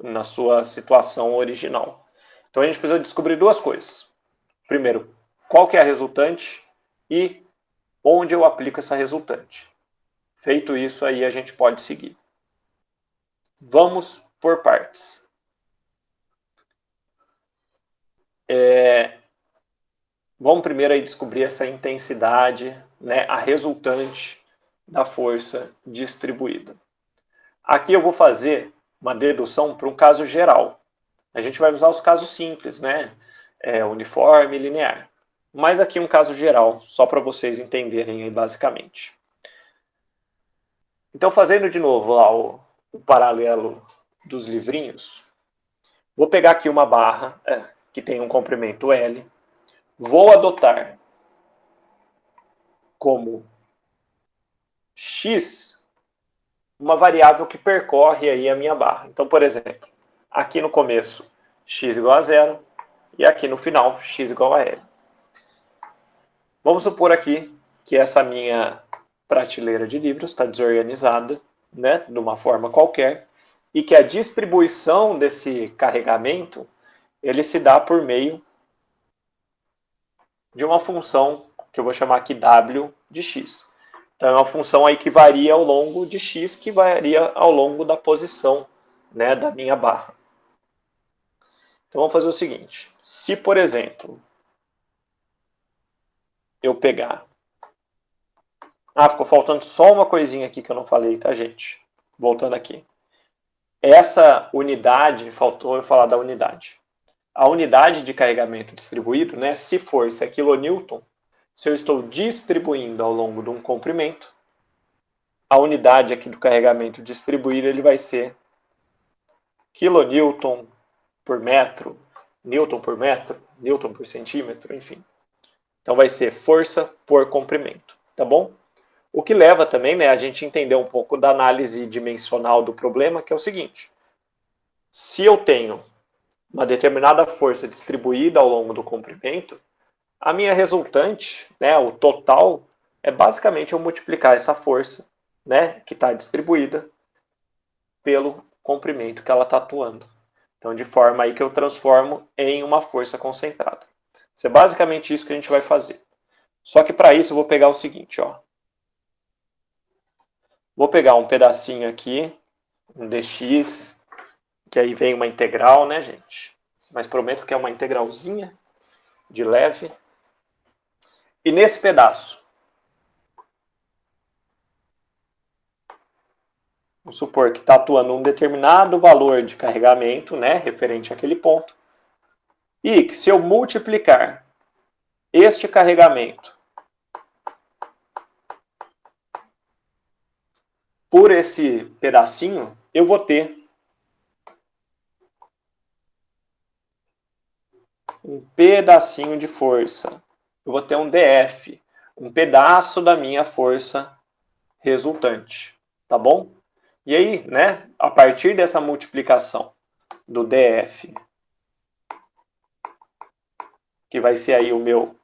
na sua situação original. Então a gente precisa descobrir duas coisas. Primeiro, qual que é a resultante e onde eu aplico essa resultante. Feito isso, aí a gente pode seguir. Vamos por partes. Vamos primeiro aí descobrir essa intensidade, né, a resultante da força distribuída. Aqui eu vou fazer uma dedução para um caso geral. A gente vai usar os casos simples, né? Uniforme e linear. Mas aqui um caso geral, só para vocês entenderem aí basicamente. Então, fazendo de novo lá o paralelo dos livrinhos, vou pegar aqui uma barra que tem um comprimento L, vou adotar como x uma variável que percorre aí a minha barra. Então, por exemplo, aqui no começo x igual a 0 e aqui no final x igual a L. Vamos supor aqui que essa minha prateleira de livros está desorganizada, né, de uma forma qualquer, e que a distribuição desse carregamento ele se dá por meio de uma função que eu vou chamar aqui w de x. Então é uma função aí que varia ao longo de x, que varia ao longo da posição, né, da minha barra. Então vamos fazer o seguinte, se por exemplo eu pegar... ficou faltando só uma coisinha aqui que eu não falei, tá gente? Voltando aqui. Essa unidade, faltou eu falar da unidade. A unidade de carregamento distribuído, né, se força é kN, se eu estou distribuindo ao longo de um comprimento, a unidade aqui do carregamento distribuído ele vai ser kN por metro, newton por metro, newton por centímetro, enfim. Então vai ser força por comprimento, tá bom? O que leva também, né, a gente entender um pouco da análise dimensional do problema, que é o seguinte. Se eu tenho uma determinada força distribuída ao longo do comprimento, a minha resultante, né, o total, é basicamente eu multiplicar essa força, né, que está distribuída pelo comprimento que ela está atuando. Então, de forma aí que eu transformo em uma força concentrada. Isso é basicamente isso que a gente vai fazer. Só que para isso eu vou pegar o seguinte, ó. Vou pegar um pedacinho aqui, um dx, que aí vem uma integral, né, gente? Mas prometo que é uma integralzinha de leve. E nesse pedaço, vamos supor que está atuando um determinado valor de carregamento, né, referente àquele ponto, e que se eu multiplicar este carregamento por esse pedacinho, eu vou ter um pedacinho de força. Eu vou ter um dF, um pedaço da minha força resultante, tá bom? E aí, né, a partir dessa multiplicação do dF, que vai ser aí o meu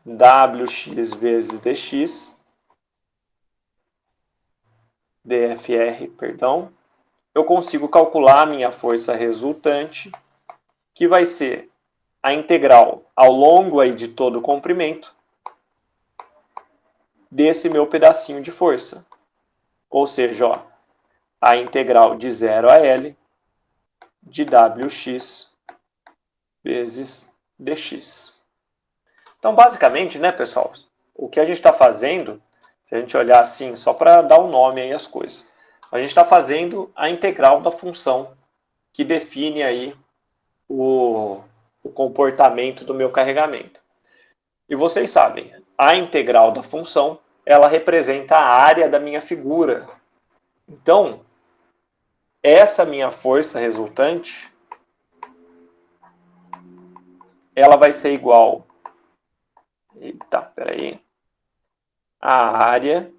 Wx vezes dx, DFR, perdão, eu consigo calcular a minha força resultante, que vai ser a integral ao longo aí de todo o comprimento desse meu pedacinho de força. Ou seja, ó, a integral de 0 a L de WX vezes dx. Então, basicamente, né, pessoal, o que a gente está fazendo, se a gente olhar assim, só para dar um nome aí às coisas, a gente está fazendo a integral da função que define aí o comportamento do meu carregamento. E vocês sabem, a integral da função, ela representa a área da minha figura. Então, essa minha força resultante, ela vai ser igual, eita, peraí, a área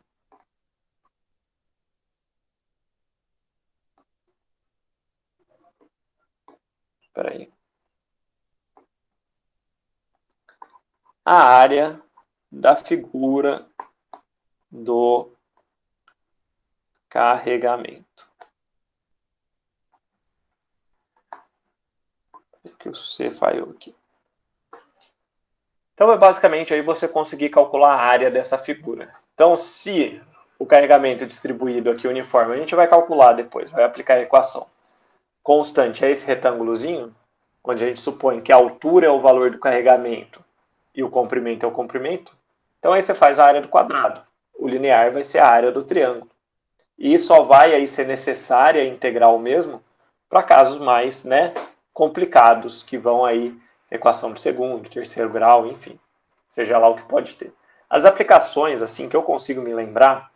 da figura do carregamento. Que o C falhou aqui. Então, é basicamente aí você conseguir calcular a área dessa figura. Então, se o carregamento distribuído aqui uniforme, a gente vai calcular depois, vai aplicar a equação. Constante é esse retângulozinho, onde a gente supõe que a altura é o valor do carregamento e o comprimento é o comprimento. Então, aí você faz a área do quadrado. O linear vai ser a área do triângulo. E só vai aí ser necessária a integral mesmo para casos mais, né, complicados, que vão aí equação de segundo, terceiro grau, enfim, seja lá o que pode ter. As aplicações, assim, que eu consigo me lembrar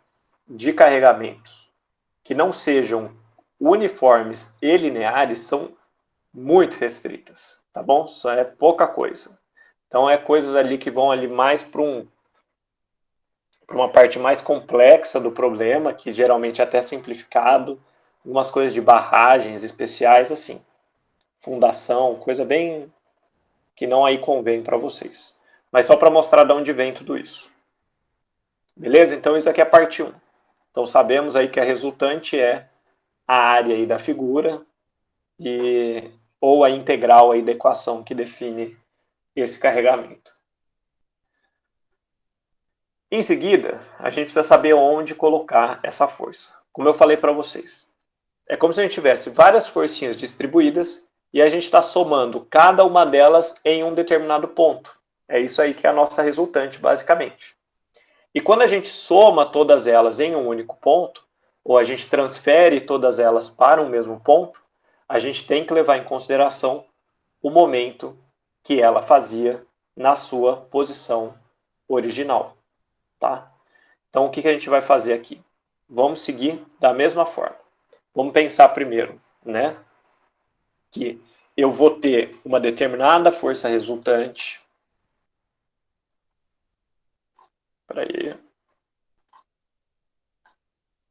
de carregamentos que não sejam uniformes e lineares são muito restritas, tá bom? Isso é pouca coisa. Então, é coisas ali que vão ali mais para uma parte mais complexa do problema, que geralmente é até simplificado, algumas coisas de barragens especiais, assim, fundação, coisa bem que não aí convém para vocês. Mas só para mostrar de onde vem tudo isso. Beleza? Então isso aqui é a parte 1. Então sabemos aí que a resultante é a área aí da figura ou a integral aí da equação que define esse carregamento. Em seguida, a gente precisa saber onde colocar essa força. Como eu falei para vocês, é como se a gente tivesse várias forcinhas distribuídas e a gente está somando cada uma delas em um determinado ponto. É isso aí que é a nossa resultante, basicamente. E quando a gente soma todas elas em um único ponto, ou a gente transfere todas elas para um mesmo ponto, a gente tem que levar em consideração o momento que ela fazia na sua posição original. Tá? Então, o que a gente vai fazer aqui? Vamos seguir da mesma forma. Vamos pensar primeiro, né, que eu vou ter uma determinada força resultante.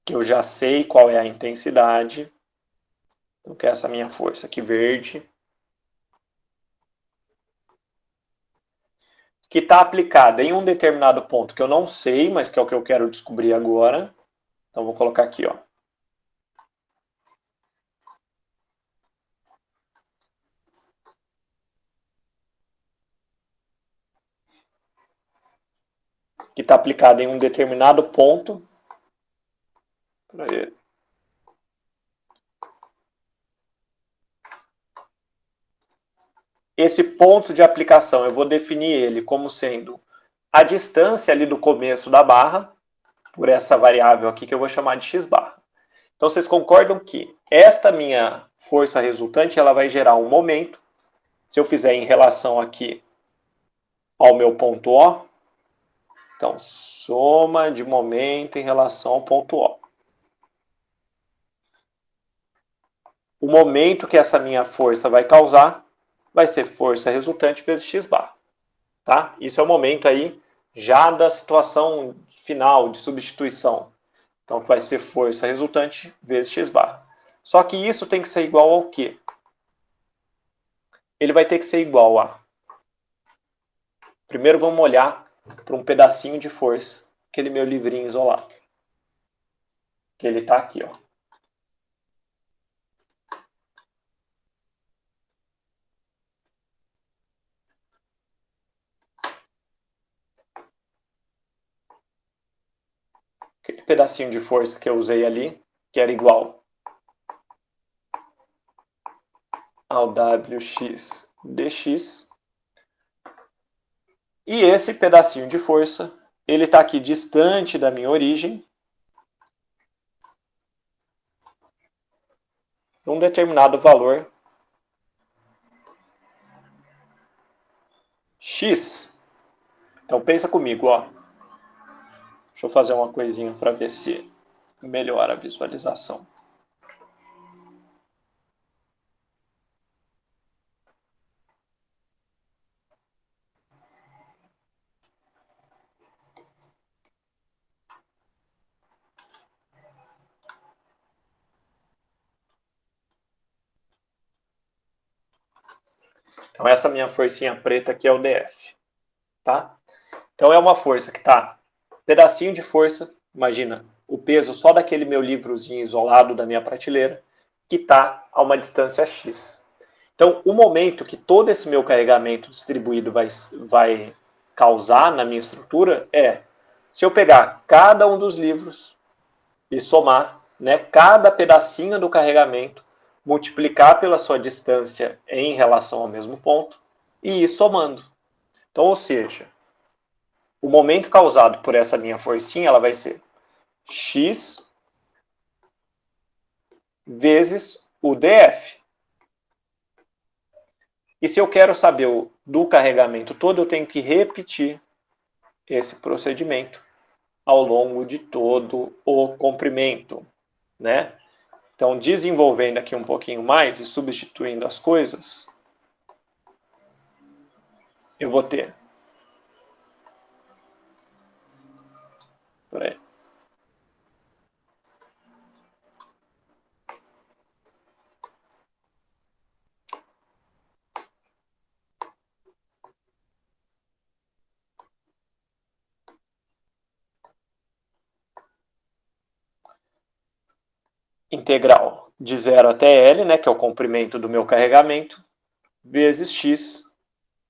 Que eu já sei qual é a intensidade. Então, que é essa minha força aqui verde. Que está aplicada em um determinado ponto que eu não sei, mas que é o que eu quero descobrir agora. Então, vou colocar aqui, ó. Que está aplicada em um determinado ponto. Esse ponto de aplicação, eu vou definir ele como sendo a distância ali do começo da barra, por essa variável aqui que eu vou chamar de x barra. Então, vocês concordam que esta minha força resultante, ela vai gerar um momento, se eu fizer em relação aqui ao meu ponto O, então, soma de momento em relação ao ponto O. O momento que essa minha força vai causar vai ser força resultante vezes x barra. Tá? Isso é o momento aí já da situação final de substituição. Então, vai ser força resultante vezes x barra. Só que isso tem que ser igual ao quê? Ele vai ter que ser igual a... Primeiro vamos olhar para um pedacinho de força, aquele meu livrinho isolado. que ele está aqui, ó. Aquele pedacinho de força que eu usei ali, que era igual ao WX dx. E esse pedacinho de força, ele está aqui distante da minha origem, um determinado valor x. Então pensa comigo, ó. Deixa eu fazer uma coisinha para ver se melhora a visualização. Então essa minha forcinha preta aqui é o DF, tá? Então é uma força que está pedacinho de força, imagina, o peso só daquele meu livrozinho isolado da minha prateleira, que está a uma distância x. Então, o momento que todo esse meu carregamento distribuído vai causar na minha estrutura é, se eu pegar cada um dos livros e somar, né, cada pedacinho do carregamento, multiplicar pela sua distância em relação ao mesmo ponto e ir somando. Então, ou seja, o momento causado por essa minha forcinha, ela vai ser x vezes o df. E se eu quero saber do carregamento todo, eu tenho que repetir esse procedimento ao longo de todo o comprimento, né? Então, desenvolvendo aqui um pouquinho mais e substituindo as coisas, eu vou ter... Peraí. Integral de 0 até L, né, que é o comprimento do meu carregamento, vezes x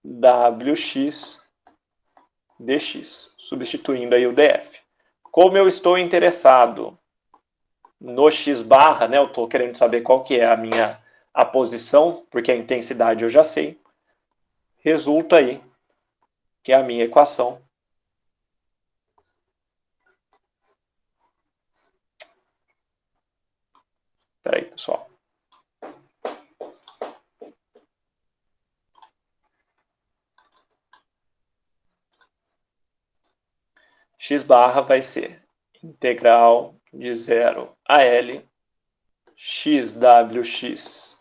wx dx, substituindo aí o df. Como eu estou interessado no x barra, né, eu estou querendo saber qual que é a posição, porque a intensidade eu já sei, resulta aí que é a minha equação. Espera aí, pessoal. X barra vai ser integral de 0 a L xwx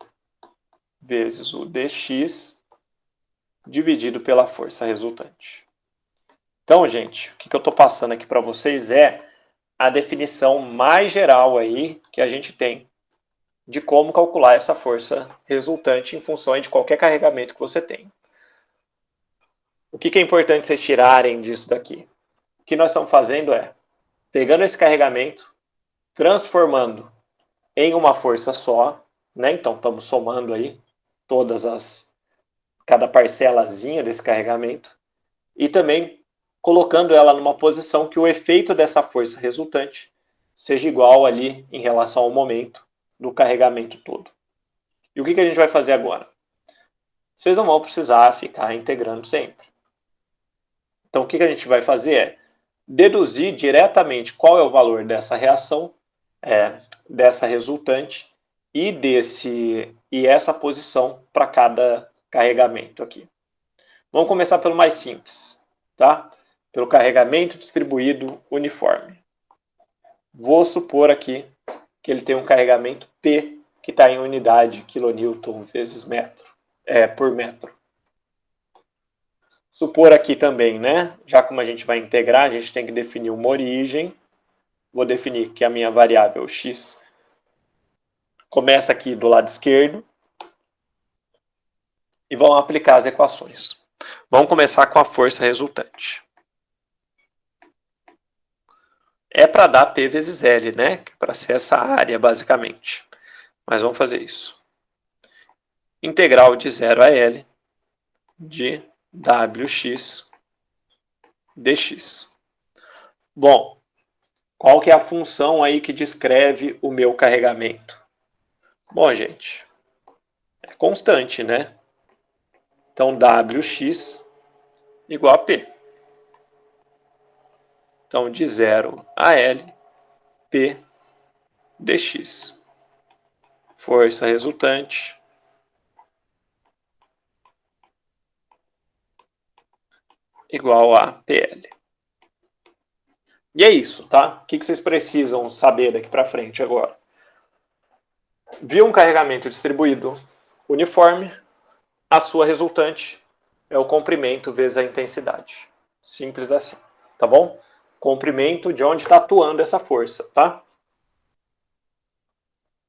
vezes o dx dividido pela força resultante. Então, gente, o que eu estou passando aqui para vocês é a definição mais geral aí que a gente tem de como calcular essa força resultante em função de qualquer carregamento que você tem. O que é importante vocês tirarem disso daqui? O que nós estamos fazendo é pegando esse carregamento, transformando em uma força só, né? Então estamos somando aí cada parcelazinha desse carregamento e também colocando ela numa posição que o efeito dessa força resultante seja igual ali em relação ao momento do carregamento todo. E o que a gente vai fazer agora? Vocês não vão precisar ficar integrando sempre. Então o que a gente vai fazer é deduzir diretamente qual é o valor dessa reação, dessa resultante e essa posição para cada carregamento aqui. Vamos começar pelo mais simples, tá? Pelo carregamento distribuído uniforme. Vou supor aqui que ele tem um carregamento P, que está em unidade quilonewton vezes metro, por metro. Supor aqui também, né? Já como a gente vai integrar, a gente tem que definir uma origem. Vou definir que a minha variável x começa aqui do lado esquerdo. E vamos aplicar as equações. Vamos começar com a força resultante. É para dar P vezes L, né? Para ser essa área, basicamente. Mas vamos fazer isso. Integral de 0 a L de Wx dx. Bom, qual que é a função aí que descreve o meu carregamento? Bom, gente, é constante, né? Então, Wx igual a P. Então, de 0 a L, P dx. Força resultante igual a PL. E é isso, tá? O que vocês precisam saber daqui para frente agora? Viu um carregamento distribuído uniforme, a sua resultante é o comprimento vezes a intensidade. Simples assim, tá bom? Comprimento de onde está atuando essa força, tá?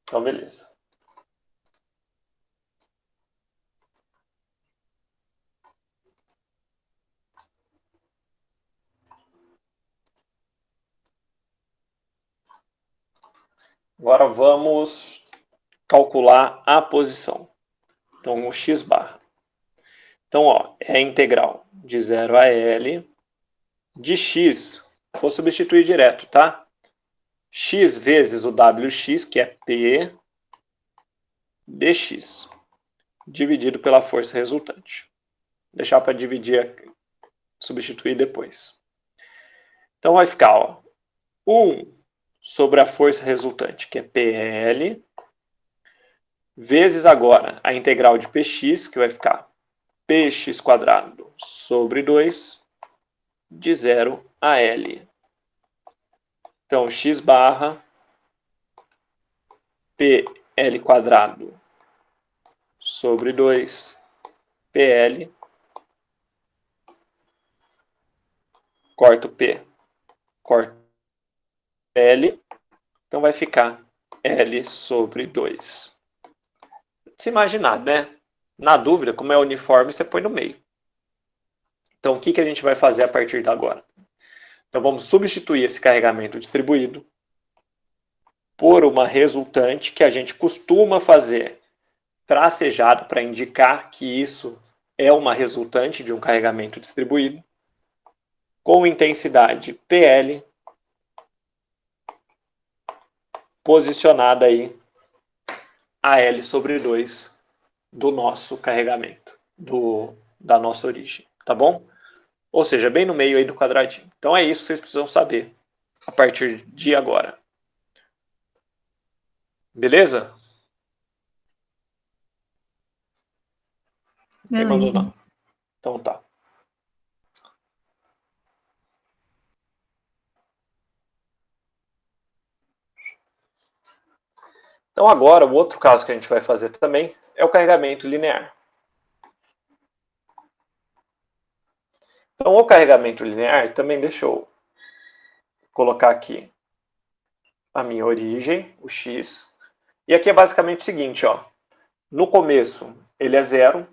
Então, beleza. Agora vamos calcular a posição. Então, o x barra. Então, ó, é a integral de 0 a L de x. Vou substituir direto, tá? X vezes o Wx, que é P dx, dividido pela força resultante. Vou deixar para dividir, substituir depois. Então, vai ficar, ó, 1 sobre a força resultante, que é PL, vezes agora a integral de Px, que vai ficar Px quadrado sobre 2, de 0 a L. Então, x barra PL quadrado sobre 2 PL, corto P, corto L, então vai ficar L sobre 2. Se imaginar, né? Na dúvida, como é uniforme, você põe no meio. Então, o que a gente vai fazer a partir de agora? Então, vamos substituir esse carregamento distribuído por uma resultante que a gente costuma fazer tracejado para indicar que isso é uma resultante de um carregamento distribuído, com intensidade PL, posicionada aí a L sobre 2 do nosso carregamento, da nossa origem, tá bom? Ou seja, bem no meio aí do quadradinho. Então é isso que vocês precisam saber a partir de agora. Beleza? Quem mandou Beleza. não? Então tá. Então agora, o outro caso que a gente vai fazer também é o carregamento linear. Então o carregamento linear também, deixa eu colocar aqui a minha origem, o x. E aqui é basicamente o seguinte, ó. No começo ele é 0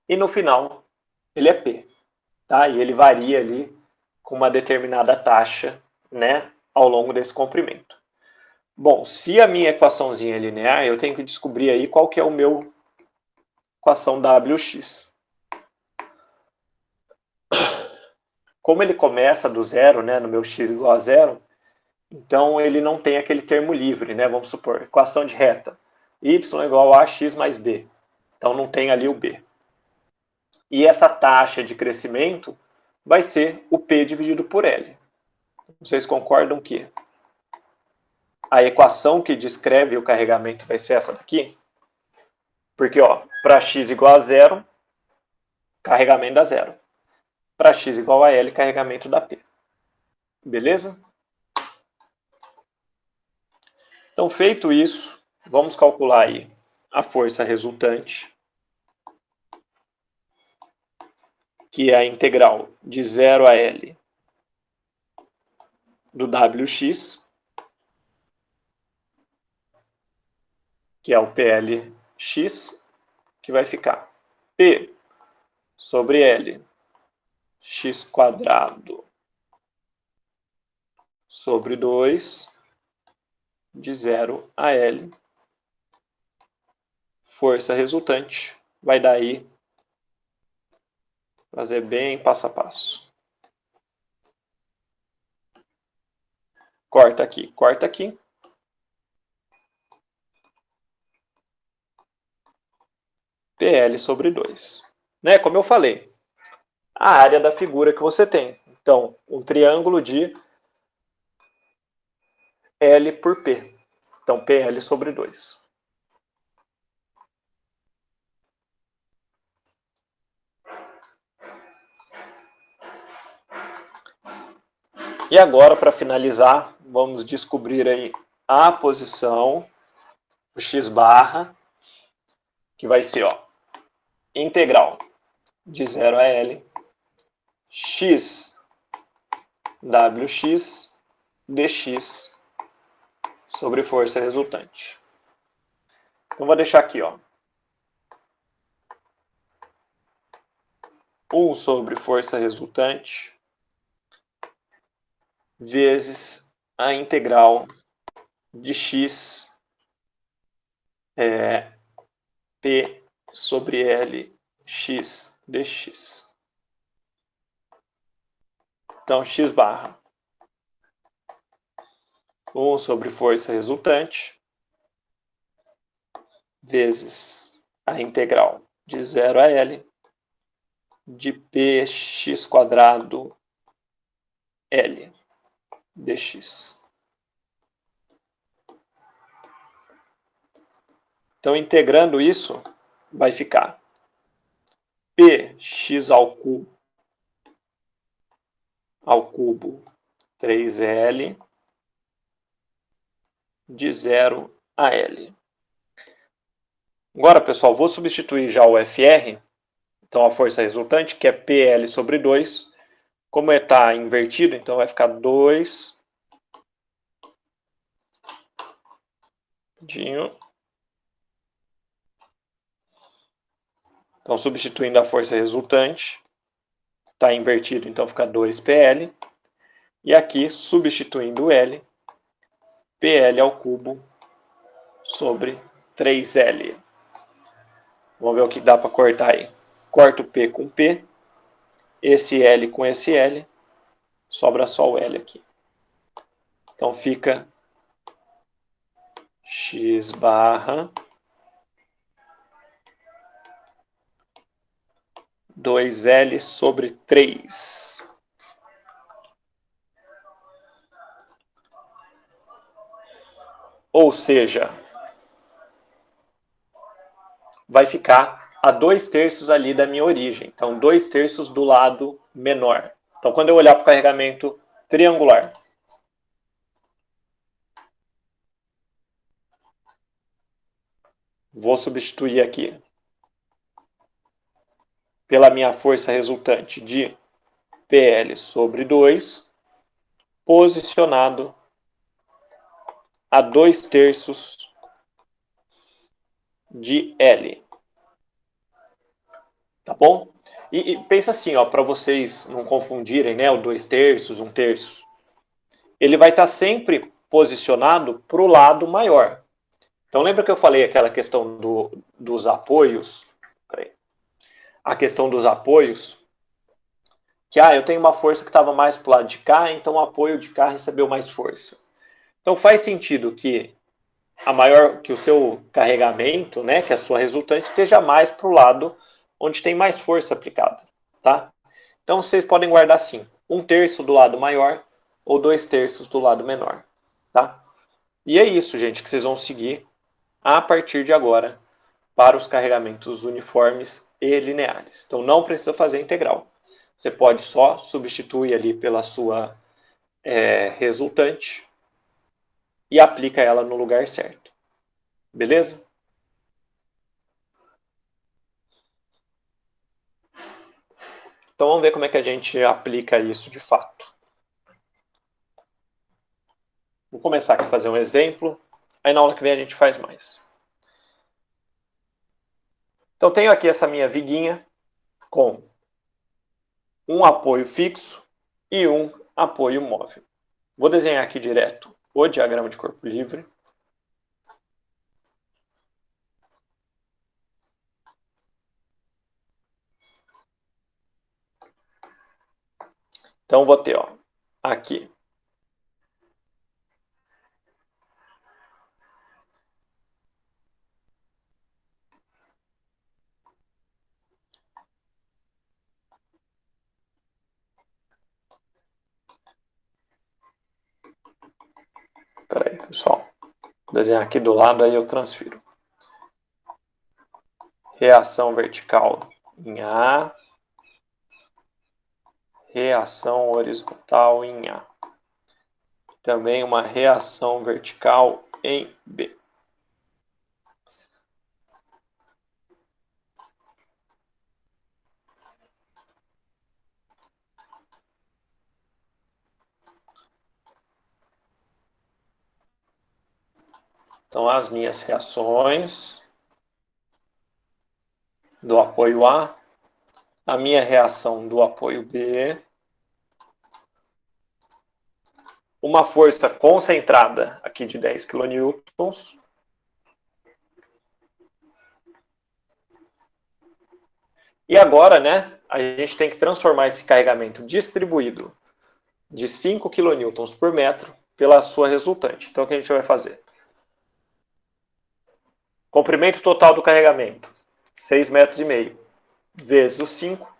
e no final ele é p, tá? E ele varia ali com uma determinada taxa, né, ao longo desse comprimento. Bom, se a minha equaçãozinha é linear, eu tenho que descobrir aí qual que é o meu equação Wx. Como ele começa do zero, né, no meu x igual a zero, então ele não tem aquele termo livre, né? Vamos supor, equação de reta, y igual a x mais b. Então não tem ali o b. E essa taxa de crescimento vai ser o p dividido por l. Vocês concordam que a equação que descreve o carregamento vai ser essa daqui? Porque, ó, para x igual a zero, carregamento dá zero. Para x igual a L, carregamento dá P. Beleza? Então, feito isso, vamos calcular aí a força resultante, que é a integral de 0 a L do Wx, que é o PLx, que vai ficar P sobre L, x quadrado sobre 2 de 0 a L. Força resultante vai dar aí, fazer bem passo a passo. Corta aqui, corta aqui. PL sobre 2. Né? Como eu falei, a área da figura que você tem. Então, um triângulo de L por P. Então, PL sobre 2. E agora, para finalizar, vamos descobrir aí a posição, o x barra, que vai ser, ó, integral de 0 a L, x wx dx sobre força resultante. Então, vou deixar aqui, ó, 1 sobre força resultante vezes a integral de x P sobre L x dx. Então, x barra 1 sobre força resultante vezes a integral de 0 a L de px quadrado L dx. Então, integrando isso, vai ficar px ao cubo 3L de 0 a L. Agora, pessoal, vou substituir já o FR, então a força resultante, que é PL sobre 2. Como está invertido, então vai ficar 2 Então, substituindo a força resultante, está invertido, então fica 2PL. E aqui, substituindo o L, PL ao cubo sobre 3L. Vamos ver o que dá para cortar aí. Corta o P com P, esse L com esse L, sobra só o L aqui. Então fica x barra 2L sobre 3. Ou seja, vai ficar a 2/3 ali da minha origem. Então, 2/3 do lado menor. Então, quando eu olhar para o carregamento triangular, vou substituir aqui pela minha força resultante de PL sobre 2, posicionado a 2/3 de L. Tá bom? E pensa assim, ó, para vocês não confundirem, né, o 2/3, 1/3. Ele vai estar sempre posicionado para o lado maior. Então, lembra que eu falei aquela questão dos apoios? A questão dos apoios, que eu tenho uma força que estava mais para o lado de cá, então o apoio de cá recebeu mais força. Então, faz sentido que que o seu carregamento, né, que a sua resultante, esteja mais para o lado onde tem mais força aplicada. Tá? Então, vocês podem guardar assim, 1/3 do lado maior ou 2/3 do lado menor. Tá? E é isso, gente, que vocês vão seguir a partir de agora para os carregamentos uniformes e lineares. Então, não precisa fazer integral. Você pode só substituir ali pela sua resultante e aplica ela no lugar certo. Beleza? Então, vamos ver como é que a gente aplica isso de fato. Vou começar aqui a fazer um exemplo. Aí, na aula que vem, a gente faz mais. Então, tenho aqui essa minha viguinha com um apoio fixo e um apoio móvel. Vou desenhar aqui direto o diagrama de corpo livre. Então, vou ter, ó, aqui Espera aí, pessoal. Vou desenhar aqui do lado, aí eu transfiro. Reação vertical em A. Reação horizontal em A. Também uma reação vertical em B. Então, as minhas reações do apoio a minha reação do apoio B, uma força concentrada aqui de 10 kN. E agora, né, a gente tem que transformar esse carregamento distribuído de 5 kN por metro pela sua resultante. Então, o que a gente vai fazer? Comprimento total do carregamento, 6,5 metros, vezes os 5.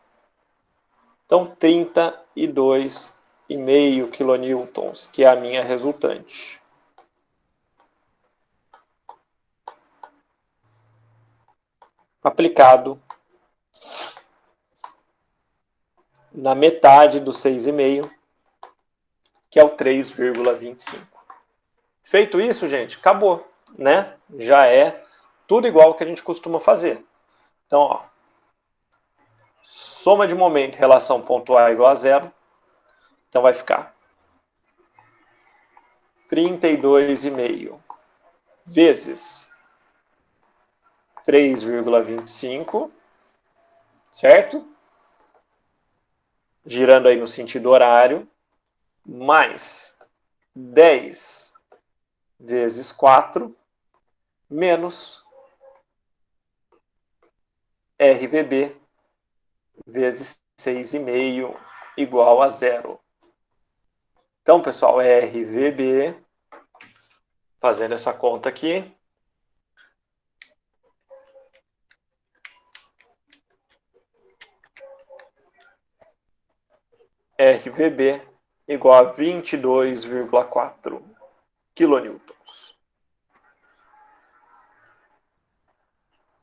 Então, 32,5 kN, que é a minha resultante. Aplicado na metade do 6,5, que é o 3,25. Feito isso, gente, acabou, né? Já é tudo igual ao que a gente costuma fazer. Então, ó, soma de momento em relação ponto A igual a zero. Então, vai ficar 32,5 vezes 3,25, certo? Girando aí no sentido horário, mais 10 vezes 4, menos RVB vezes 6,5 igual a zero. Então, pessoal, RVB, fazendo essa conta aqui, RVB igual a 22,4 kN.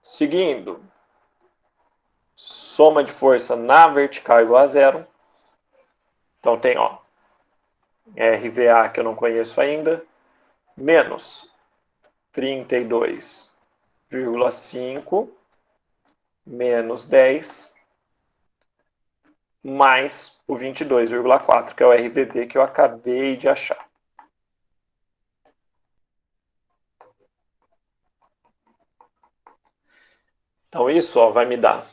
Seguindo, soma de força na vertical igual a zero. Então tem, ó, RVA que eu não conheço ainda, menos 32,5 menos 10 mais o 22,4, que é o RVB que eu acabei de achar. Então isso, ó, vai me dar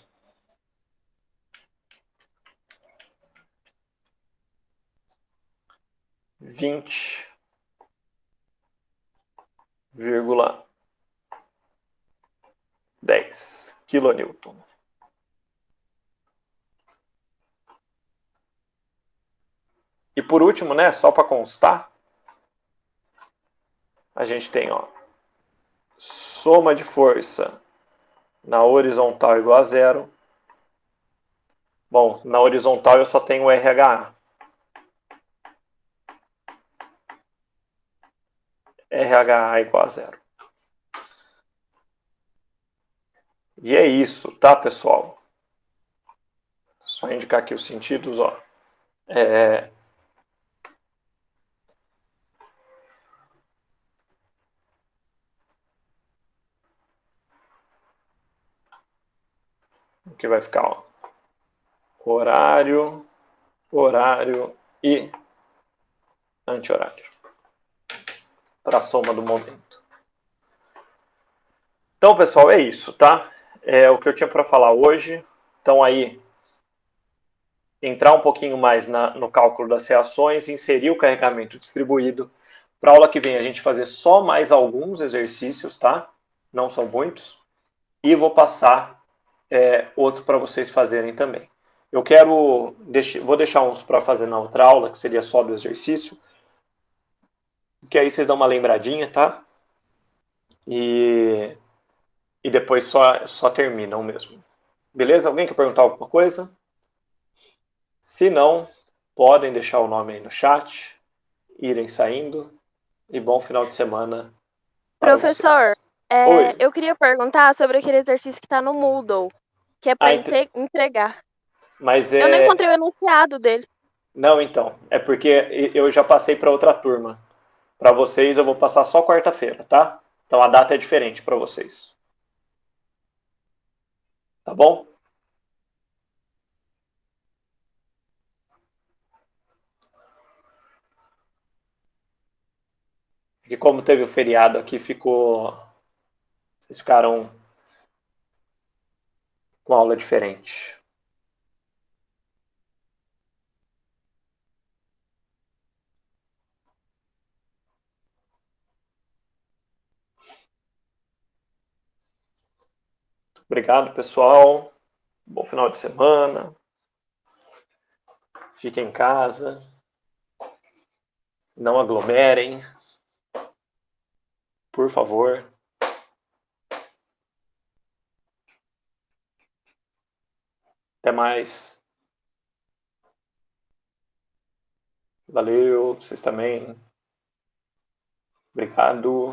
20,10 kN. E por último, né, só para constar, a gente tem, ó, soma de força na horizontal igual a zero. Bom, na horizontal eu só tenho o RH. RH igual a zero. E é isso, tá, pessoal? Só indicar aqui os sentidos, ó. Que vai ficar, ó, horário, horário e anti-horário, para a soma do momento. Então, pessoal, é isso, tá? É o que eu tinha para falar hoje. Então, aí, entrar um pouquinho mais no cálculo das reações, inserir o carregamento distribuído. Para a aula que vem a gente fazer só mais alguns exercícios, tá? Não são muitos. E vou passar outro para vocês fazerem também. Eu vou deixar uns para fazer na outra aula, que seria só do exercício, que aí vocês dão uma lembradinha, tá? E depois só terminam mesmo. Beleza? Alguém quer perguntar alguma coisa? Se não, podem deixar o nome aí no chat, irem saindo, e bom final de semana para Professor, vocês. Oi. eu queria perguntar sobre aquele exercício que está no Moodle, que é para entregar. Mas Eu não encontrei o enunciado dele. Não, então. É porque eu já passei para outra turma. Para vocês eu vou passar só quarta-feira, tá? Então a data é diferente para vocês. Tá bom? Porque como teve o feriado aqui, vocês ficaram com aula diferente. Obrigado, pessoal. Bom final de semana. Fiquem em casa. Não aglomerem. Por favor. Até mais. Valeu, vocês também. Obrigado.